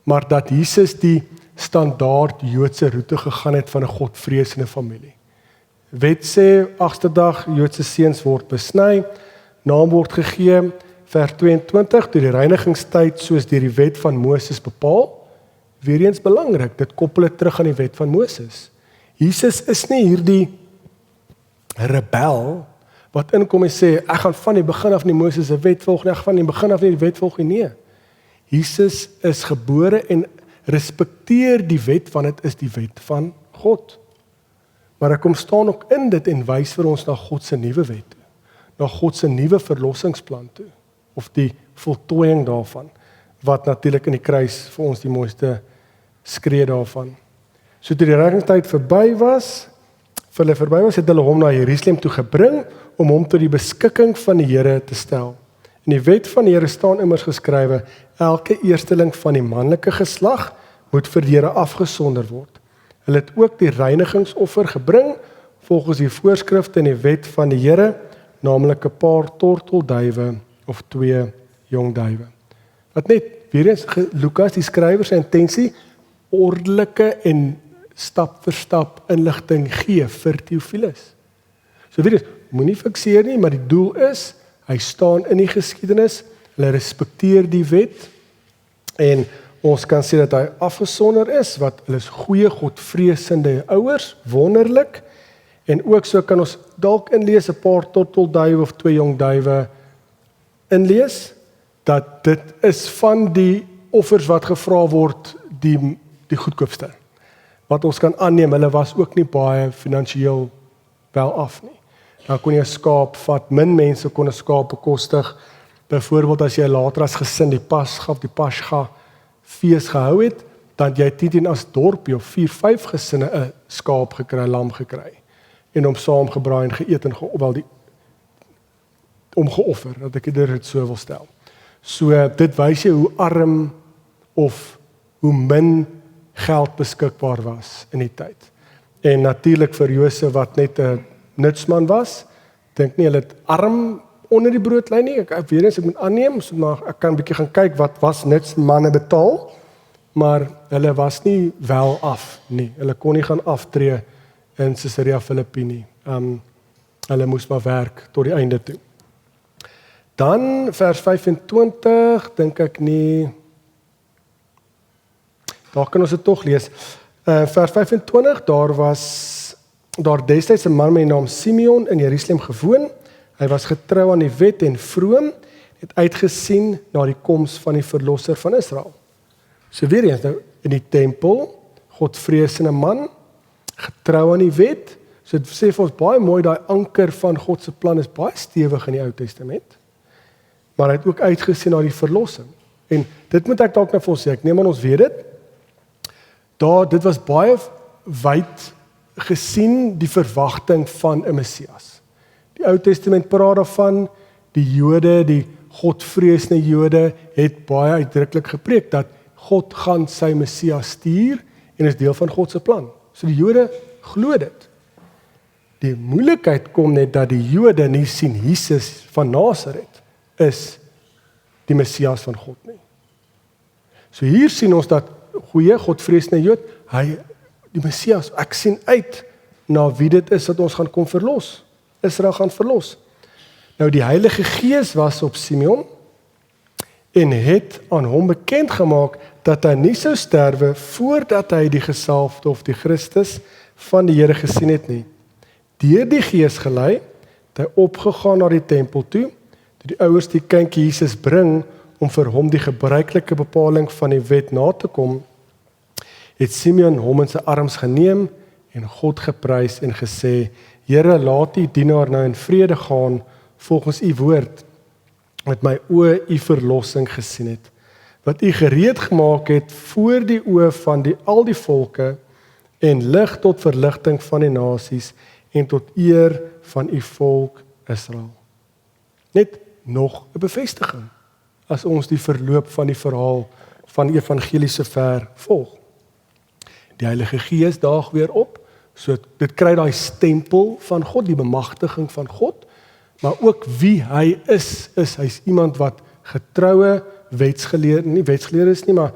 maar dat Jesus die standaard Joodse roete gegaan het van 'n godvreesende familie. Wet sê, 8ste dag, Joodse seuns word besny, naam word gegee, vers 22, toe die reinigingstyd soos deur die wet van Moses bepaal, weer eens belangrik, dit koppel dit terug aan die wet van Moses. Jesus is nie hierdie rebel, wat inkom en sê, ek gaan van die begin af nie Moses se wet volg nie, ek gaan van die begin af nie die wet volg nie, nee. Jesus is gebore en respekteer die wet, want dit is die wet van God. Maar hy kom staan ook in dit en wys vir ons na God se nuwe wet toe, na God se nuwe verlossingsplan toe, of die voltooiing daarvan, wat natuurlik in die kruis vir ons die mooiste skree daarvan. So toe die reinigingstyd verby was, het hulle hom na Jerusalem toe gebring, om hom tot die beskikking van die Here te stel. In die wet van die Here staan immers geskrywe, elke eersteling van die manlike geslag moet vir die Here afgesonder word. Hulle het ook die reinigingsoffer gebring, volgens die voorskrifte in die wet van die Here, naamlik 'n paar tortelduwe of 2 jong duwe. Wat net, weer eens, Lukas, die skrywer se intensie, ordelike en stap vir stap inligting gee vir Theophilus. So weer eens, moenie fikseer nie, maar die doel is, hy staan in die geskiedenis, hulle respekteer die wet, en ons kan sê dat hy afgesonder is, wat hulle is goeie, godvreesende ouers, wonderlik, en ook so kan ons dalk inlees 'n paar tortelduwe of 2 jong duwe inlees, dat dit is van die offers wat gevra word, die goedkoopste. Wat ons kan aanneem, hulle was ook nie baie finansiëel wel af nie. Dan kon jy 'n skaap vat, min mense kon 'n skaap bekostig. Byvoorbeeld as jy later as gesin die Pascha fees gehou het, dan jy 10 as dorpie of 4-5 gesinne 'n skaap gekry, 'n lam gekry, en hom saam gebraai en geëet en omgeoffer, dat ek dit so wil stel. So dit wys jy hoe arm of hoe min geld beskikbaar was in die tyd. En natuurlik vir Josef wat net 'n nutsman was, dink nie hulle het arm onder die broodlyn nie. Ek weer eens ek moet aanneem, so maar ek kan 'n bietjie gaan kyk wat was nutsmanne betaal, maar hulle was nie wel af nie. Hulle kon nie gaan aftree in Caesarea Philippi nie. Hulle moes maar werk tot die einde toe. Dan vers 25, dink ek nie. Daar kan ons dit tog lees. Vers 25, daar destyds 'n man met die naam Simeon in Jerusalem gewoon. Hy was getrou aan die wet en vroom, het uitgesien na die koms van die verlosser van Israel. So weer eens nou in die tempel, godvreesende man, getrou aan die wet. So dit sê vir ons baie mooi, daai anker van God se plan is baie stewig in die Ou Testament. Maar hy het ook uitgesien na die verlossing. En dit moet ek dalk nou vir ons sê, ek neem aan ons weet dit. Dit was baie wyd gesien die verwagting van 'n Messias. Die Ou Testament praat daarvan, die Jode, die godvreesende Jode, het baie uitdruklik gepreek dat God gaan sy Messias stuur en is deel van God se plan. So die Jode glo dit. Die moeilikheid kom net dat die Jode nie sien Jesus van Nasaret is die Messias van God nie. So hier sien ons dat goeie godvreesende Jood, die Messias, ek sien uit na wie dit is wat ons gaan kom verlos. Israel gaan verlos. Nou die Heilige Gees was op Simeon en het aan hom bekend gemaak dat hy nie sou sterwe voordat hy die gesalfde of die Christus van die Here gesien het nie. Deur die Gees gelei, het hy opgegaan na die tempel toe, toe die ouers die kindjie Jesus bring om vir hom die gebruikelike bepaling van die wet na te kom, het Simeon hom in sy arms geneem en God geprys en gesê, Here, laat die dienaar nou in vrede gaan, volgens u woord, met my oë u verlossing gesien het, wat u gereed gemaak het voor die oë van al die volke, en lig tot verligting van die nasies, en tot eer van u volk Israel. Net nog 'n bevestiging, as ons die verloop van die verhaal van die evangelie sover volg. Die Heilige Gees daag weer op, so dit kry daai stempel van God, die bemagtiging van God, maar ook wie hy is hy's iemand wat getroue wetsgeleerde, nie wetsgeleerde is nie, maar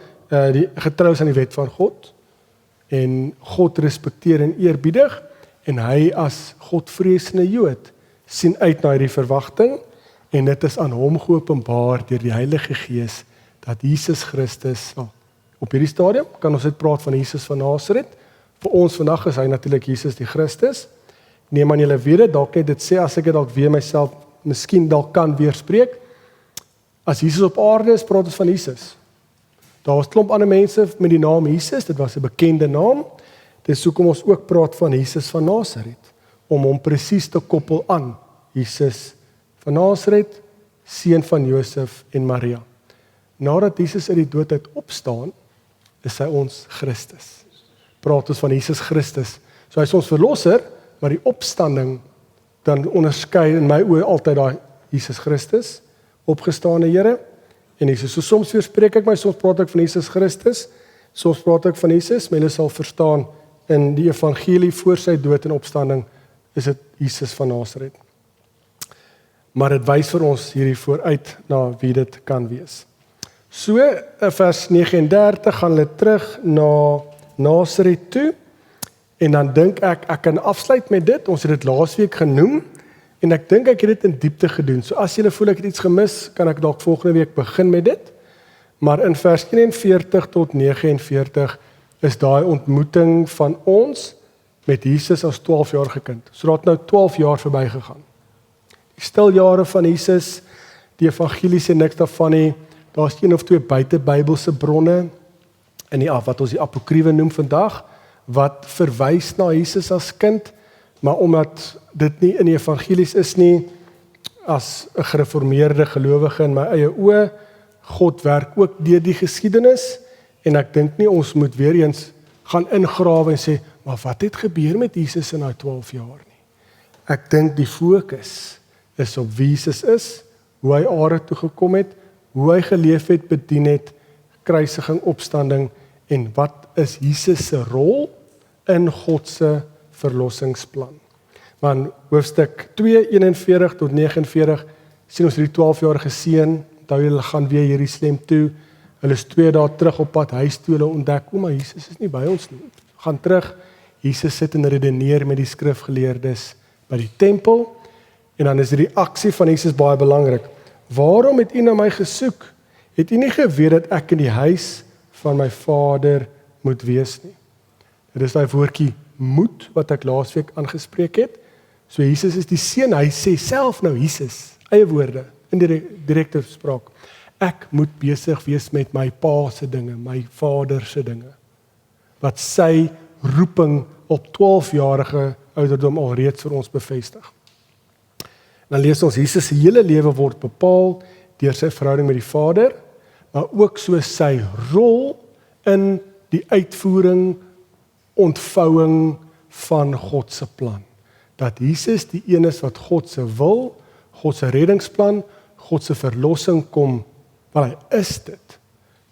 die getrou is aan die wet van God, en God respekteer en eerbiedig, en hy as Godvreesende Jood sien uit na hierdie verwagting, en dit is aan hom geopenbaar deur die Heilige Gees, dat Jesus Christus, op hierdie stadium kan ons dit praat van Jesus van Nasaret. Vir ons vandag is hy natuurlik Jesus die Christus. Neem aan julle weet dit, dalk net dit sê, as ek dit dalk weer myself, miskien dalk kan weerspreek. As Jesus op aarde is, praat ons van Jesus. Daar was klomp ander mense met die naam Jesus, dit was 'n bekende naam. Dis hoekom ons ook praat van Jesus van Nasaret, om hom presies te koppel aan Jesus van Nasaret, seun van Josef en Maria. Nadat Jesus uit die dood uit opstaan, is hy ons Christus. Praat ons van Jesus Christus. So hy is ons verlosser, maar die opstanding dan onderskei in my oë altyd daai Jesus Christus, opgestane Here, en Jesus. So soms weerspreek ek my, soms praat ek van Jesus Christus, soms praat ek van Jesus, maar julle sal verstaan, in die evangelie voor sy dood en opstanding, is dit Jesus van Nasaret. Maar dit wys vir ons hierdie vooruit na wie dit kan wees. So, vers 39 gaan hulle terug na Nasaret toe, en dan dink ek kan afsluit met dit, ons het dit laasweek genoem, en ek dink ek het dit in diepte gedoen. So as julle voel ek het iets gemis, kan ek dalk volgende week begin met dit. Maar in vers 41 tot 49 is daai ontmoeting van ons met Jesus as 12-jarige kind. So daar het nou 12 jaar verby gegaan. Die stiljare van Jesus, die evangelie sê niks daarvan nie. Daar's een of twee buitebybelse bronne in die wat ons die apokriewe noem vandag, wat verwys na Jesus as kind, maar omdat dit nie in die evangelies is nie, as 'n gereformeerde gelowige in my eie oë, God werk ook deur die geskiedenis, en ek dink nie ons moet weer eens gaan ingrawe en sê, maar wat het gebeur met Jesus in daai 12 jaar nie? Ek dink die fokus is op wie Jesus is, hoe hy aarde toe gekom het, hoe hy geleef het, bedien het, kruisiging, opstanding, en wat is Jesus se rol in God se verlossingsplan. Maar in hoofstuk 2, 41 tot 49, sien ons die 12-jarige seun, hulle gaan weer Jerusalem toe, hulle is 2 dae terug op pad huis toe, hulle ontdek, maar Jesus is nie by ons nie, gaan terug, Jesus sit en redeneer met die skrifgeleerdes by die tempel, en dan is die reaksie van Jesus baie belangrik. Waarom het u na my gesoek? Het u nie geweet dat ek in die huis van my Vader moet wees nie? Dit is daai woordjie moet, wat ek laasweek aangespreek het. So Jesus is die seun, hy sê self nou, Jesus, eie woorde, in die direkte spraak, ek moet besig wees met my pa se dinge, my Vader se dinge, wat sy roeping op 12-jarige ouderdom alreeds vir ons bevestig. Dan lees ons, Jesus se hele lewe word bepaal deur sy verhouding met die Vader, maar ook so sy rol in die uitvoering, ontvouing van God se plan. Dat Jesus die een is wat God se wil, God se reddingsplan, God se verlossing kom, wel hy is dit,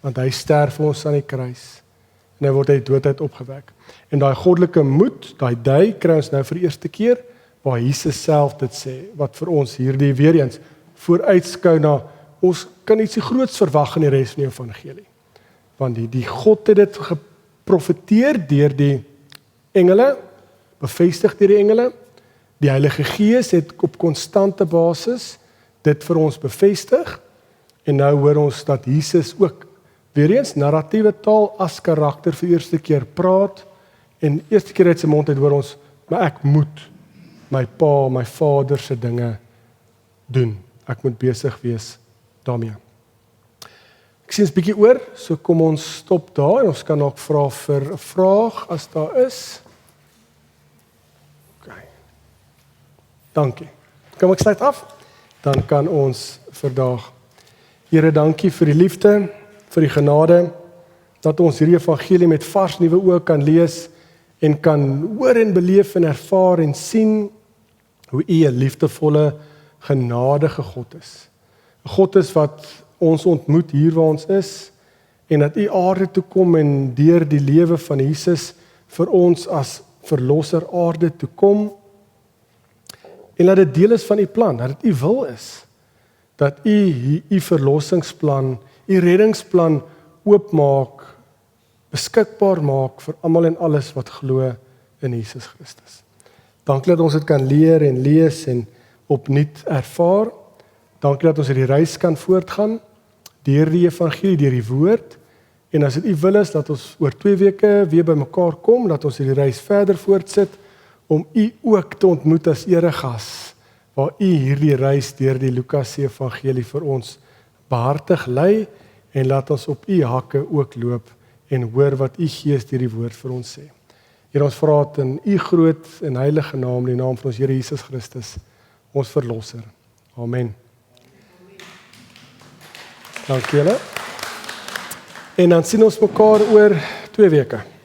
want hy sterf vir ons aan die kruis, en hy word uit doodheid opgewek. En daai goddelike moed, daai dui, kry ons nou vir die eerste keer, waar Jesus self dit sê, wat vir ons hierdie weer eens vooruitskou na, ons kan iets groots verwag in die res van die evangelie. Want die God het dit geprofeteer deur die engele, bevestig deur die engele, die Heilige Gees het op konstante basis dit vir ons bevestig, en nou hoor ons dat Jesus ook weer eens narratiewe taal as karakter vir eerste keer praat, en eerste keer uit sy mond uit hoor ons, maar ek moet my pa, my Vader se dinge doen. Ek moet besig wees daarmee. Ek sien 'n bietjie oor, so kom ons stop daar, en ons kan ook vra vir 'n vraag as daar is. Okay. Dankie. Kom ek sluit af? Dan kan ons vandag. Here, dankie vir die liefde, vir die genade, dat ons hierdie evangelie met vars nuwe oë kan lees en kan hoor en beleef en ervaar en sien hoe U 'n liefdevolle, genadige God is. 'n God is wat ons ontmoet hier waar ons is en dat U aarde toe kom en deur die lewe van Jesus vir ons as verlosser aarde toe kom en dat dit deel is van U plan, dat dit U wil is. Dat U verlossingsplan, U reddingsplan oopmaak, beskikbaar maak vir almal en alles wat glo in Jesus Christus. Dankie dat ons dit kan leer en lees en opnuut ervaar. Dankie dat ons hierdie reis kan voortgaan deur die evangelie, deur die woord. En as dit U wil is dat ons oor 2 weke weer bymekaar kom, dat ons hierdie reis verder voortsit om U ook te ontmoet as eregas, waar U hierdie reis deur die Lukas se evangelie vir ons behartig lei en laat ons op U hakke ook loop en hoor wat U Gees deur die woord vir ons sê. Here, ons vra dit in U groot en heilige naam, in die naam van ons Here Jesus Christus, ons verlosser. Amen. Dankie julle. En dan sien ons mekaar oor 2 weke.